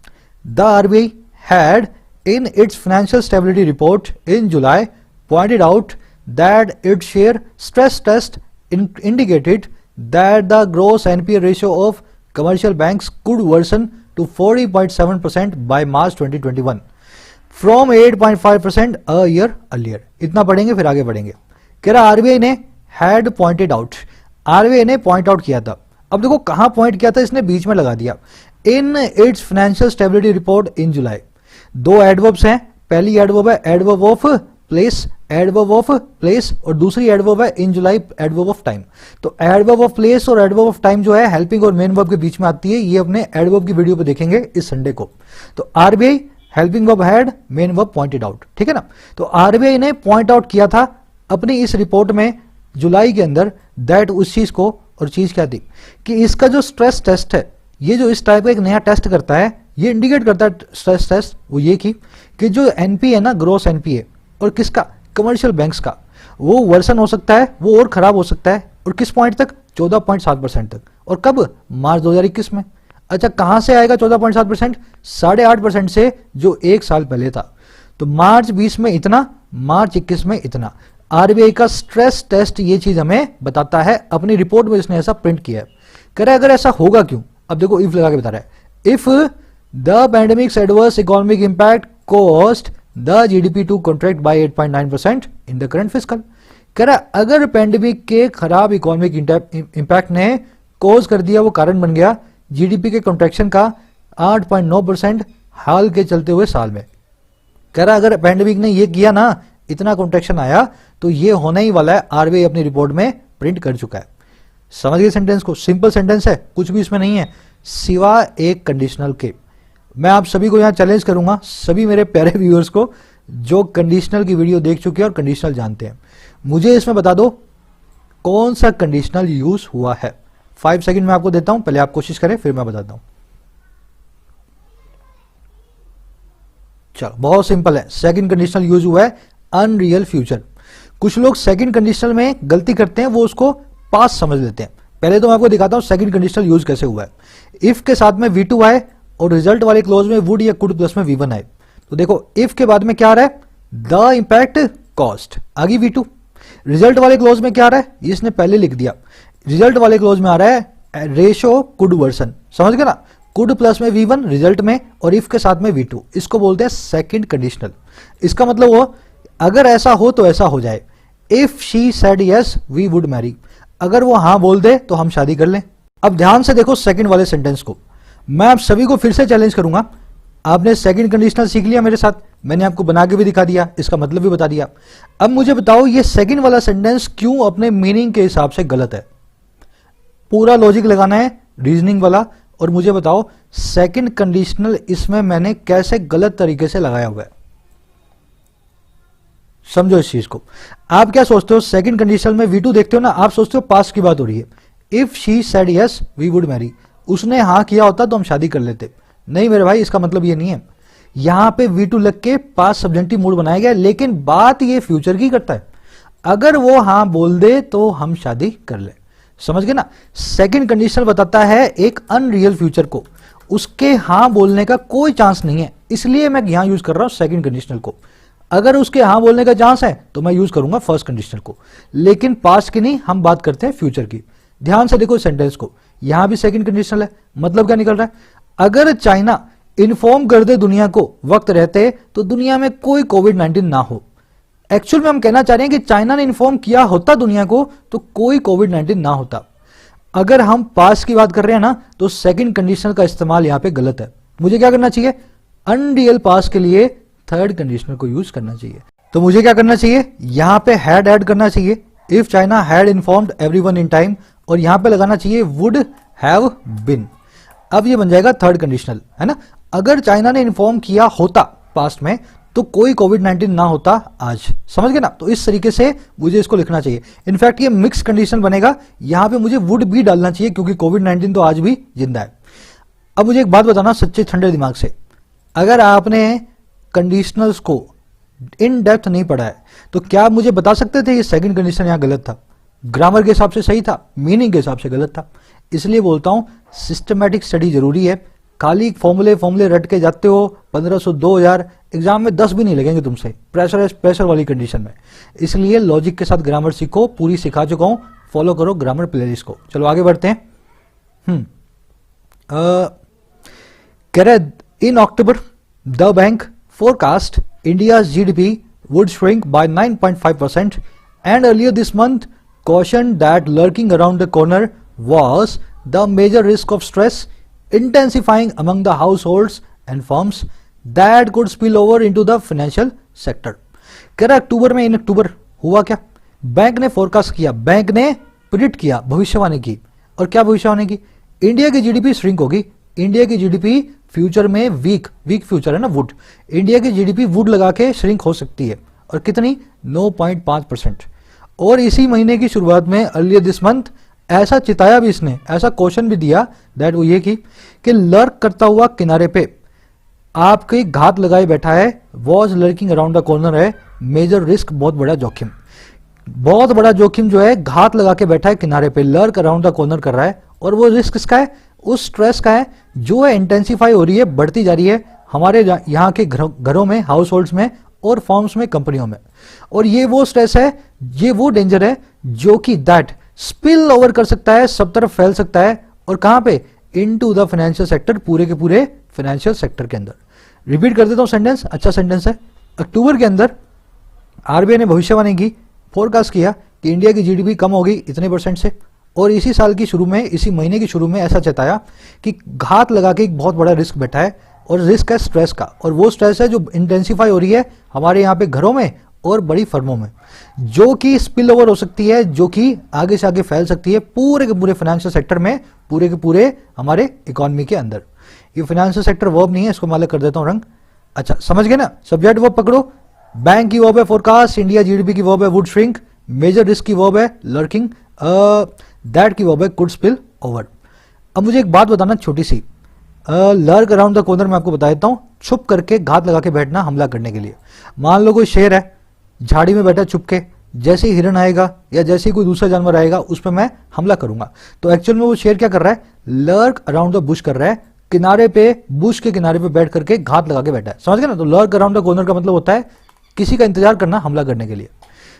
The RBI had in its financial stability report in July pointed out that its share stress test indicated that the gross NPA ratio of commercial banks could worsen to 40.7% by March 2021 from 8.5% a year earlier। इतना पढ़ेंगे फिर आगे बढ़ेंगे। कह रहा RBI ने had pointed out, RBI ने point out किया था। अब देखो कहां पॉइंट किया था, इसने बीच में लगा दिया, इन its financial stability report in July. 2 adverbs हैं, पहली एडवर्ब है adverb of place, adverb of place, और दूसरी एडवर्ब है इन जुलाई, एडवर्ब ऑफ टाइम। तो एडवर्ब ऑफ प्लेस और एडवर्ब ऑफ टाइम जो है हेल्पिंग और मेन वर्ब के बीच में आती है, ये अपने एडवर्ब की वीडियो पे देखेंगे इस संडे को। तो RBI helping verb had, main verb pointed out, ठीक है ना। तो आरबीआई ने पॉइंट आउट किया था अपनी इस रिपोर्ट में जुलाई के अंदर दैट उस चीज को, और चीज क्या थी कि इसका जो स्ट्रेस टेस्ट है, ये जो इस टाइप का एक नया टेस्ट करता है, ये इंडिकेट करता है स्ट्रेस टेस्ट, वो ये कि जो एनपीए है ना, ग्रोस एनपीए, और किसका, कमर्शियल बैंक्स का, वो वर्सन हो सकता है, वो और खराब हो सकता है, और किस पॉइंट तक, 14.7% तक, और कब, मार्च 2021 में। अच्छा कहां से आएगा 14.7%? 8.5% से, जो 1 साल पहले था। तो मार्च 20 में इतना, मार्च 21 में इतना। आरबीआई का स्ट्रेस टेस्ट ये चीज हमें बताता है, अपनी रिपोर्ट में इसने ऐसा प्रिंट किया है। कह रहा है अगर ऐसा होगा क्यों, अब देखो इफ लगा के बता रहा है, if the pandemic's adverse economic impact cost the GDP to contract by 8.9% in the current fiscal. कह रहा अगर पैंडेमिक के खराब इकोनॉमिक इम्पैक्ट ने कॉज कर दिया, वो कारण बन गया जीडीपी के कॉन्ट्रैक्शन का 8.9% हाल के चलते हुए साल में। कह रहा अगर पैंडेमिक ने ये किया ना, इतना कॉन्ट्रैक्शन आया, तो ये होने ही वाला है, आरबीआई अपनी रिपोर्ट में प्रिंट कर चुका है। समझ गए सेंटेंस को? सिंपल सेंटेंस है, कुछ भी इसमें नहीं है सिवा एक कंडीशनल के। मैं आप सभी को यहां चैलेंज करूंगा, सभी मेरे प्यारे व्यूअर्स को जो कंडीशनल की वीडियो देख चुके हैं और कंडीशनल जानते हैं, मुझे इसमें बता दो कौन सा कंडीशनल यूज हुआ है। 5 सेकंड में आपको देता हूं, पहले आप कोशिश करें फिर मैं बताता हूं। चलो बहुत सिंपल है, सेकंड कंडीशनल यूज हुआ है अनरियल फ्यूचर। कुछ लोग सेकंड कंडीशनल में गलती करते हैं, वो उसको पास समझ लेते हैं। पहले तो मैं आपको दिखाता हूं सेकंड कंडीशनल यूज कैसे हुआ है। इफ के साथ में V2 आए और रिजल्ट वाले क्लोज में वुड या कुड प्लस में V1 आए, तो देखो इफ के बाद में क्या आ रहा है, द इंपैक्ट कॉस्ट, आगे V2। रिजल्ट वाले क्लोज में क्या आ रहा है, इसने पहले लिख दिया, रिजल्ट वाले क्लोज में आ रहा है रेशो कुड वर्सन, समझ गए ना, कुड प्लस में V1 रिजल्ट में और इफ के साथ में V2, इसको बोलते हैं सेकंड कंडीशनल। इसका मतलब वो अगर ऐसा हो तो ऐसा हो जाए, if she said yes we would marry, अगर वो हां बोल दे तो हम शादी कर लें। अब ध्यान से देखो सेकंड वाले सेंटेंस को, मैं आप सभी को फिर से चैलेंज करूंगा। आपने सेकंड कंडीशनल सीख लिया मेरे साथ, मैंने आपको बना के भी दिखा दिया, इसका मतलब भी बता दिया। अब मुझे बताओ ये सेकंड वाला सेंटेंस क्यों अपने मीनिंग के हिसाब से गलत है। पूरा लॉजिक लगाना है, रीजनिंग वाला, और मुझे बताओ सेकंड कंडीशनल इसमें मैंने कैसे गलत तरीके से लगाया हुआ है। समझो इस चीज को। आप क्या सोचते हो, सेकंड कंडीशनल में V2 देखते हो ना, आप सोचते हो पास्ट की बात हो रही है। If she said yes we would marry, उसने हाँ किया होता तो हम शादी कर लेते। नहीं मेरे भाई, इसका मतलब ये नहीं है। यहां पे V2 लग के पास्ट सब्जेक्टिव मूड बनाया गया, लेकिन बात ये फ्यूचर की करता है। अगर वो हाँ बोल दे तो हम शादी कर ले, समझ गए ना। सेकंड कंडीशनल बताता है एक अनरियल फ्यूचर को, उसके हाँ बोलने का कोई चांस नहीं है, इसलिए मैं यहां यूज कर रहा हूं सेकंड कंडीशनल को। अगर उसके हाँ बोलने का चांस है तो मैं यूज करूंगा फर्स्ट कंडीशनल को, लेकिन पास्ट की नहीं, हम बात करते हैं फ्यूचर की। ध्यान से देखो सेंटेंस को, यहां भी सेकंड कंडीशनल है, मतलब क्या निकल रहा है, अगर चाइना इन्फॉर्म कर दे दुनिया को वक्त रहते तो दुनिया में कोई कोविड-19 ना हो। एक्चुअल में हम कहना चाह रहे हैं कि चाइना ने इन्फॉर्म किया होता दुनिया को तो कोई कोविड-19 ना होता। अगर हम पास्ट की बात कर रहे हैं ना, तो सेकंड कंडीशनल का इस्तेमाल यहां पे गलत है। मुझे क्या करना चाहिए, अनरियल पास्ट के लिए थर्ड कंडीशनल को यूज करना चाहिए। तो मुझे क्या करना चाहिए, यहां पे हैड ऐड करना चाहिए, if China had informed everyone in time, और यहां पे लगाना चाहिए वुड हैव बिन। अब ये बन जाएगा थर्ड कंडीशनल, है ना। अगर चाइना ने इन्फॉर्म किया होता पास्ट में तो कोई कोविड-19 ना होता आज, समझ गए ना। तो इस तरीके से मुझे इसको लिखना चाहिए। इनफैक्ट ये मिक्स कंडीशन बनेगा, यहां पे मुझे वुड भी डालना चाहिए क्योंकि कोविड-19 तो आज भी जिंदा है। अब मुझे एक बात बताना सच्चे ठंडे दिमाग से, अगर आपने कंडीशनल्स को इन डेप्थ नहीं पढ़ा है तो क्या आप मुझे बता सकते थे ये सेकंड कंडीशन यहां गलत था, ग्रामर के हिसाब से सही था, मीनिंग के हिसाब से गलत था। इसलिए बोलता हूं सिस्टमैटिक स्टडी जरूरी है। खाली फॉर्मूले रट के जाते हो, 1500 2000 एग्जाम में 10 भी नहीं लगेंगे तुमसे, प्रेशर वाली कंडीशन में। इसलिए लॉजिक के साथ ग्रामर सीखो, पूरी सिखा चुका हूं, फॉलो करो ग्रामर प्लेलिस्ट को। चलो आगे बढ़ते हैं। कह रहे in October the bank forecast India's GDP would shrink by 9.5% and earlier this month cautioned that lurking around the corner was the major risk of stress intensifying among the households and firms that could spill over into the financial sector। कह रहा अक्टूबर में, इन अक्टूबर हुआ क्या, bank ने forecast किया, bank ने predict किया, भविष्यवाणी की। और क्या भविष्यवाणी की, इंडिया की जीडीपी श्रिंक होगी, इंडिया की जीडीपी फ्यूचर में वीक फ्यूचर है ना, वुड, इंडिया की जीडीपी वुड लगा के श्रिंक हो सकती है, और कितनी 9.5%। और इसी महीने की शुरुआत में अर्लियर दिस मंथ ऐसा चिताया भी इसने, ऐसा क्वेश्चन भी दिया दैट वो ये कि लर्क करता हुआ किनारे पे आपके घात लगाए बैठा है, was lurking around the corner है, मेजर रिस्क बहुत बड़ा जोखिम, बहुत बड़ा जोखिम जो है घात लगा के बैठा है किनारे पे, लर्क अराउंड द कॉर्नर कर रहा है। और वो रिस्क किसका है, उस स्ट्रेस का है जो है इंटेंसिफाई हो रही है, बढ़ती जा रही है हमारे यहाँ के घरों में, हाउस होल्ड्स में और फॉर्म्स में, कंपनियों में। और ये वो स्ट्रेस है, ये वो डेंजर है जो कि दैट स्पिल ओवर कर सकता है, सब तरफ फैल सकता है। और कहां पे, इनटू द फाइनेंशियल सेक्टर, पूरे के पूरे फाइनेंशियल सेक्टर के अंदर। रिपीट कर देता हूं सेंटेंस, अच्छा सेंटेंस है। अक्टूबर के अंदर आरबीआई ने भविष्यवाणी की, फोरकास्ट किया कि इंडिया की जीडीपी कम होगी इतने % से, और इसी साल की शुरू में, इसी महीने की शुरू में ऐसा चेताया कि घात लगा के एक बहुत बड़ा रिस्क बैठा है, और रिस्क है स्ट्रेस का, और वो स्ट्रेस है जो इंटेंसिफाई हो रही है हमारे यहाँ पे घरों में और बड़ी फर्मों में, जो कि स्पिल ओवर हो सकती है, जो कि आगे से आगे फैल सकती है पूरे के पूरे फाइनेंशियल सेक्टर में, पूरे के पूरे हमारे इकोनॉमी के अंदर। ये फाइनेंशियल सेक्टर वर्ब नहीं है, इसको मैं अलग कर देता हूँ रंग। अच्छा समझ गए ना, सब्जेक्ट वर्ब पकड़ो। बैंक की वर्ब है फोरकास्ट, इंडिया जीडीपी की वर्ब है वुड श्रिंक, मेजर रिस्क की वर्ब है लर्किंग, दैट की वर्ब है कुड स्पिल ओवर। अब मुझे एक बात बताना छोटी सी, लर्क अराउंड द कॉर्नर मैं आपको बता देता हूँ, छुप करके घात लगा के बैठना हमला करने के लिए। मान लो कोई शेर है झाड़ी में बैठा छुप के, जैसे ही हिरन आएगा या जैसे ही कोई दूसरा जानवर आएगा उस पर मैं हमला करूंगा, तो एक्चुअल में वो शेर क्या कर रहा है, लर्क अराउंड द बुश कर रहा है, किनारे पे, बुश के किनारे पे बैठ करके घात लगा के बैठा है। समझ गए ना, तो लर्क अराउंड द कॉर्नर का मतलब होता है किसी का इंतजार करना हमला करने के लिए।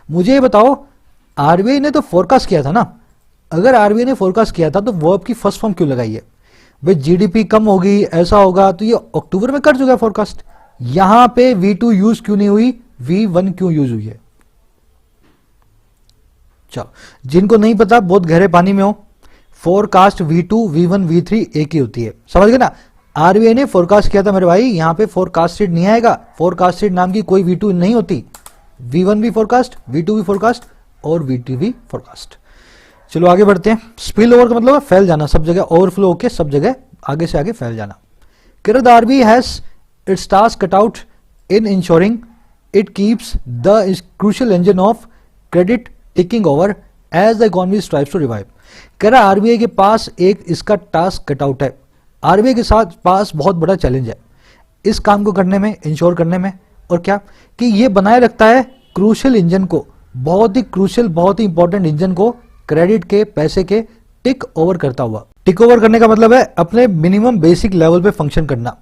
मुझे ये बताओ, आरबीआई ने तो फोरकास्ट किया था ना, अगर आरबीआई ने फोरकास्ट किया था तो वर्ब की फर्स्ट फॉर्म क्यों लगाई है? भाई जीडीपी कम होगी ऐसा होगा, तो ये अक्टूबर में कर चुका है फोरकास्ट, यहां पे V2 यूज क्यों नहीं हुई, V1 क्यों यूज हुई है? चलो, जिनको नहीं पता बहुत गहरे पानी में हो, फोरकास्ट V2 V1 V3 एक ही होती है, समझ गए ना। आरबीआई ने फोरकास्ट किया था मेरे भाई, यहां पे फोरकास्टेड नहीं आएगा, फोरकास्टेड नाम की कोई V2 नहीं होती, V1 भी फोरकास्ट, V2 भी फोरकास्ट और V3 भी फोरकास्ट। चलो आगे बढ़ते हैं। स्पिल ओवर का मतलब है फैल जाना, सब जगह ओवरफ्लो होकर सब जगह आगे से आगे फैल जाना। The RBI has its task cut out in ensuring it keeps the crucial engine of credit ticking over as the economy strives to revive. कह रहा आरबीआई के पास एक इसका टास्क कट आउट है, आरबीआई के साथ पास बहुत बड़ा चैलेंज है इस काम को करने में, इंश्योर करने में, और क्या कि ये बनाए रखता है क्रूशियल इंजन को, बहुत ही क्रूशियल, बहुत ही इंपॉर्टेंट इंजन को, क्रेडिट के, पैसे के टिक ओवर करता हुआ। टिक ओवर करने का मतलब है अपने मिनिमम बेसिक लेवल पे फंक्शन करना।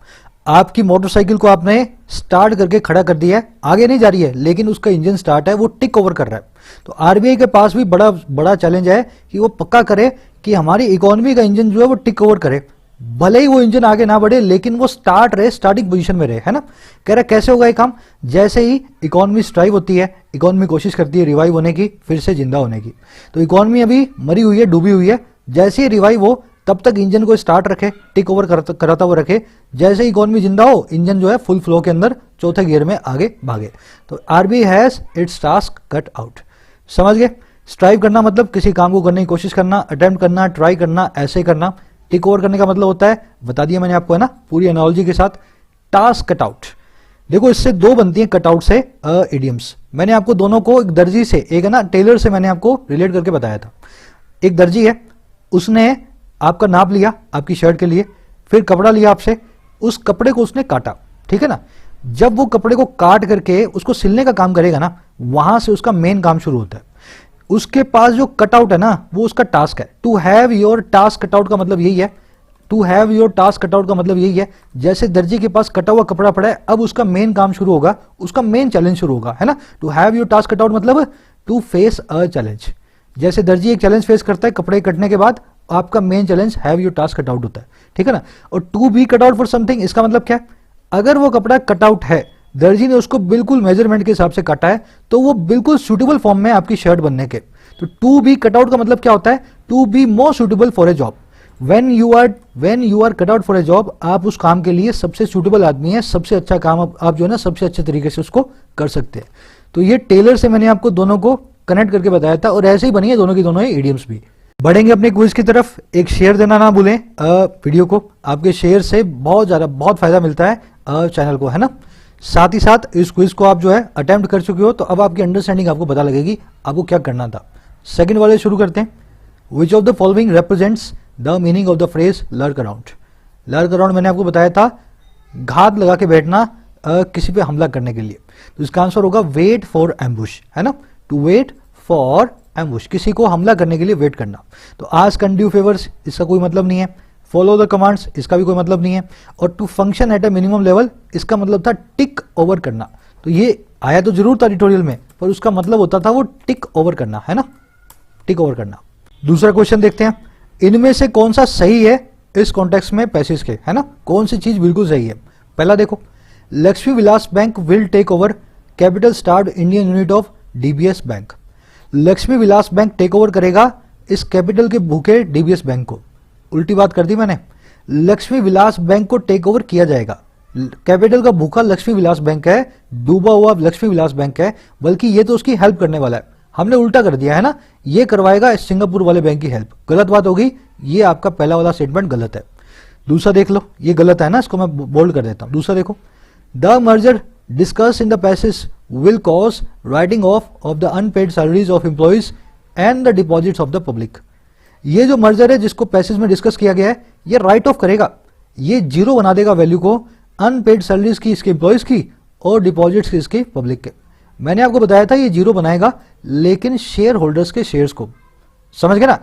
आपकी मोटरसाइकिल को आपने स्टार्ट करके खड़ा कर दिया है, आगे नहीं जा रही है, लेकिन उसका इंजन स्टार्ट है, वो टिक ओवर कर रहा है। तो आरबीआई के पास भी बड़ा बड़ा चैलेंज है कि वो पक्का करे कि हमारी इकोनॉमी का इंजन जो है वो टिक ओवर करे, भले ही वो इंजन आगे ना बढ़े लेकिन वो स्टार्ट रहे, स्टार्टिंग पोजीशन में रहे, है ना। कह रहा कैसे होगा ये काम, जैसे ही इकोनॉमी स्ट्राइव होती है, इकोनॉमी कोशिश करती है रिवाइव होने की, फिर से जिंदा होने की। तो इकोनॉमी अभी मरी हुई है, डूबी हुई है, जैसे ही रिवाइव हो तब तक इंजन को स्टार्ट रखे, टिक ओवर कराता हुआ रखे, जैसे ही इकोनॉमी जिंदा हो इंजन जो है फुल फ्लो के अंदर चौथे गियर में आगे भागे। तो RBI has its task cut out. समझ गए, स्ट्राइव करना मतलब किसी काम को करने की कोशिश करना, अटेम्प्ट करना, ट्राई करना, ऐसे करना। टिक ओवर करने का मतलब होता है, बता दिया मैंने आपको, है ना, पूरी एनालॉजी के साथ। टास्क कट आउट, देखो इससे दो बनती हैं कट आउट से इडियम्स। मैंने आपको दोनों को एक दर्जी से, एक है ना टेलर से, मैंने आपको रिलेट करके बताया था। एक दर्जी है, उसने आपका नाप लिया आपकी शर्ट के लिए, फिर कपड़ा लिया आपसे, उस कपड़े को उसने काटा, ठीक है ना। जब वो कपड़े को काट करके उसको सिलने का काम करेगा ना, वहां से उसका मेन काम शुरू होता है। उसके पास जो कटआउट है ना, वो उसका टास्क है। To have your task cut out का मतलब यही है, to have your task cut out का मतलब यही है, जैसे दर्जी के पास कटा हुआ कपड़ा पड़ा है, अब उसका मेन काम शुरू होगा, उसका मेन चैलेंज शुरू होगा, है ना। To have your task cut out मतलब टू फेस अ चैलेंज। जैसे दर्जी एक चैलेंज फेस करता है कपड़े कटने के बाद, आपका main challenge have your task cut out होता है, ठीक है ना। और to be cut out for something, इसका मतलब क्या है, अगर वो कपड़ा कटआउट है, दर्जी ने उसको बिल्कुल मेजरमेंट के हिसाब से काटा है, तो वो बिल्कुल सूटेबल फॉर्म में आपकी शर्ट बनने के। तो टू बी कटआउट का मतलब क्या होता है, to be more suitable for a job. When you are cut out for a job, आप उस काम के लिए सबसे सूटेबल आदमी है, सबसे अच्छा काम आप जो है ना सबसे अच्छे तरीके से उसको कर सकते हैं। तो ये टेलर से मैंने आपको दोनों को कनेक्ट करके बताया था, और ऐसे ही बनी है दोनों की दोनों इडियम्स भी। बढ़ेंगे अपने क्विज की तरफ। एक शेयर देना ना भूलें वीडियो को, आपके शेयर से बहुत फायदा मिलता है चैनल को, है ना। साथ ही साथ इस क्विज को आप जो है अटेम्प्ट कर चुके हो, तो अब आपकी अंडरस्टैंडिंग आपको पता लगेगी आपको क्या करना था। सेकंड वाले शुरू करते हैं। विच of the following represents the meaning of the phrase lurk around. Lurk around मैंने आपको बताया था घात लगा के बैठना किसी पे हमला करने के लिए, तो इसका आंसर होगा वेट फॉर एम्बुश, है ना। टू वेट फॉर एम्बुश, किसी को हमला करने के लिए वेट करना। तो आस्क एंड डू फेवर्स, इसका कोई मतलब नहीं है। फॉलो द कमांड्स, इसका भी कोई मतलब नहीं है। और to function at a minimum level, इसका मतलब था टिक ओवर करना। तो ये आया तो जरूर था ट्यूटोरियल में, पर उसका मतलब होता था वो टिक ओवर करना, है ना, टिक ओवर करना। दूसरा क्वेश्चन देखते हैं, इनमें से कौन सा सही है इस कॉन्टेक्स्ट में पैसेज के, है ना, कौन सी चीज बिल्कुल सही है। पहला देखो, Lakshmi Vilas bank will take over capital starved Indian unit of DBS bank. Lakshmi Vilas bank take over करेगा इस कैपिटल के भूखे डीबीएस बैंक को। उल्टी बात कर दी मैंने, लक्ष्मी विलास बैंक को टेक ओवर किया जाएगा। कैपिटल का भूखा लक्ष्मी विलास बैंक है, डूबा हुआ लक्ष्मी विलास बैंक है, बल्कि ये तो उसकी हेल्प करने वाला है। हमने उल्टा कर दिया है ना, ये करवाएगा सिंगापुर वाले बैंक की हेल्प। गलत बात होगी, ये आपका पहला वाला स्टेटमेंट गलत है। दूसरा देख लो, ये गलत है ना, इसको मैं बोल्ड कर देता हूं। दूसरा देखो, the merger discussed in the passage will cause writing off the unpaid salaries of employees and the deposits of the public. ये जो मर्जर है जिसको पैसेज में डिस्कस किया गया है, ये राइट ऑफ करेगा, ये जीरो बना देगा वैल्यू को, अनपेड सैलरीज की इसके एम्प्लॉइज की और डिपॉजिट्स की इसके पब्लिक के। मैंने आपको बताया था ये जीरो बनाएगा, लेकिन शेयर होल्डर्स के शेयर्स को, समझ गए ना,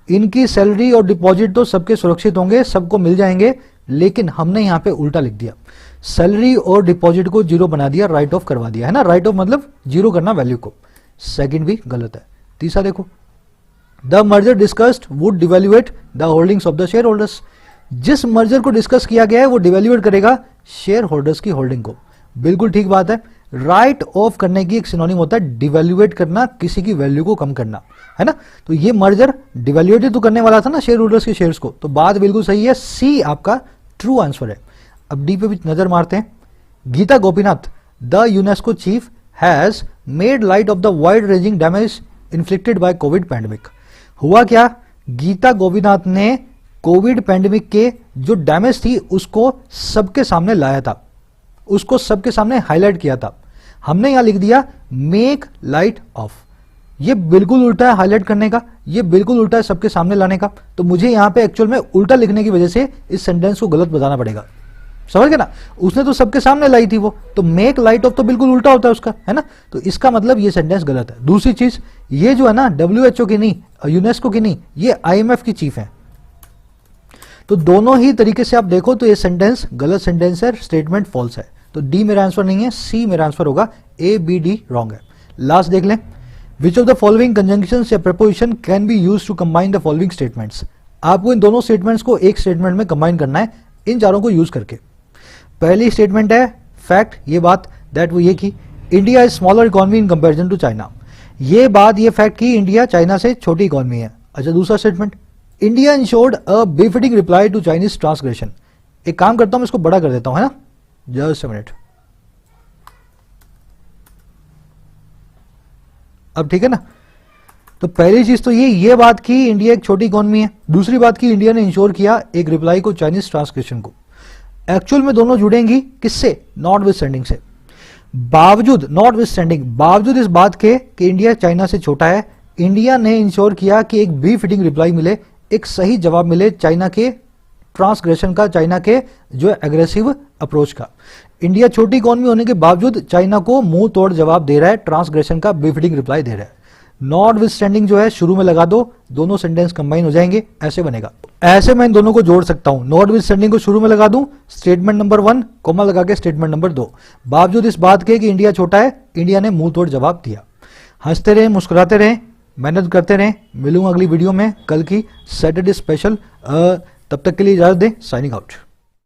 इनकी सैलरी और डिपॉजिट तो सबके सुरक्षित होंगे, सबको मिल जाएंगे, लेकिन हमने यहां पे उल्टा लिख दिया, सैलरी और डिपॉजिट को जीरो बना दिया, राइट ऑफ करवा दिया, है ना। राइट ऑफ मतलब जीरो करना वैल्यू को। सेकंड भी गलत है। तीसरा देखो, the merger discussed would devaluate the holdings of the shareholders. जिस मर्जर को डिस्कस किया गया है वो डिवैल्यूएट करेगा शेयर होल्डर्स की होल्डिंग को। बिल्कुल ठीक बात है। राइट ऑफ करने की एक सिनोनिम होता है डिवैल्यूएट करना, किसी की वैल्यू को कम करना, है ना। तो ये मर्जर डिवैल्यूएट तो करने वाला था ना शेयर होल्डर्स के शेयर्स को, तो बात बिल्कुल सही है, सी आपका ट्रू आंसर है। अब डी पे भी नजर मारते हैं। Gita Gopinath, the UNESCO chief has made light of the wide ranging damage inflicted by COVID pandemic. हुआ क्या, गीता गोपीनाथ ने कोविड पैंडेमिक के जो डैमेज थी उसको सबके सामने लाया था, उसको सबके सामने हाईलाइट किया था। हमने यहां लिख दिया मेक लाइट ऑफ। ये बिल्कुल उल्टा है हाईलाइट करने का, ये बिल्कुल उल्टा है सबके सामने लाने का। तो मुझे यहां पे एक्चुअल में उल्टा लिखने की वजह से इस सेंटेंस को गलत बताना पड़ेगा, समझ गए ना। उसने तो सबके सामने लाई थी वो, तो मेक लाइट ऑफ तो बिल्कुल उल्टा होता है उसका, है ना। तो इसका मतलब ये सेंटेंस गलत है। दूसरी चीज, ये जो है ना WHO की नहीं, यूनेस्को की नहीं, ये IMF की चीफ है। तो दोनों ही तरीके से आप देखो तो ये सेंटेंस गलत सेंटेंस है, स्टेटमेंट फॉल्स है। तो डी मेरा आंसर नहीं है, सी मेरा आंसर होगा, A, B, D रॉन्ग है। लास्ट देख लें, which of the following conjunctions या preposition can be used to combine the following statements. आपको इन दोनों स्टेटमेंट्स को एक स्टेटमेंट में कंबाइन करना है, इन चारों को यूज करके। पहली स्टेटमेंट है फैक्ट, ये बात दैट वो ये की India is smaller economy in comparison to China. ये बात, ये फैक्ट की इंडिया चाइना से छोटी इकोनॉमी है। अच्छा, दूसरा स्टेटमेंट, India ensured a befitting reply to Chinese transgression. एक काम करता हूं, मैं इसको बड़ा कर देता हूं, है ना, जस्ट अ मिनट। अब ठीक है ना। तो पहली चीज तो ये बात की इंडिया एक छोटी इकोनॉमी है। दूसरी बात की इंडिया ने इंश्योर किया एक रिप्लाई को चाइनीज ट्रांसग्रेशन को। एक्चुअल में दोनों जुड़ेंगी किससे, नॉट विद स्टैंडिंग से। बावजूद, नॉट विद स्टैंडिंग, बावजूद इस बात के कि इंडिया चाइना से छोटा है, इंडिया ने इंश्योर किया कि एक बी फिटिंग रिप्लाई मिले, एक सही जवाब मिले चाइना के ट्रांसग्रेशन का, चाइना के जो एग्रेसिव अप्रोच का। इंडिया छोटी इकोनॉमी होने के बावजूद चाइना को मुंह तोड़ जवाब दे रहा है, ट्रांसग्रेशन का बी फिटिंग रिप्लाई दे रहा है। नॉट विद स्टैंडिंग जो है शुरू में लगा दो, दोनों सेंटेंस कंबाइन हो जाएंगे, ऐसे बनेगा। ऐसे मैं इन दोनों को जोड़ सकता हूं, नॉट विद स्टैंडिंग को शुरू में लगा दूं, स्टेटमेंट नंबर 1 कोमा लगा के स्टेटमेंट नंबर 2, बावजूद इस बात के कि इंडिया छोटा है, इंडिया ने मुंह तोड़ जवाब दिया। हंसते रहें, मुस्कुराते रहें, मेहनत करते रहें। मिलूंगा अगली वीडियो में कल की सैटरडे स्पेशल। तब तक के लिए इजाजत दें, साइनिंग आउट।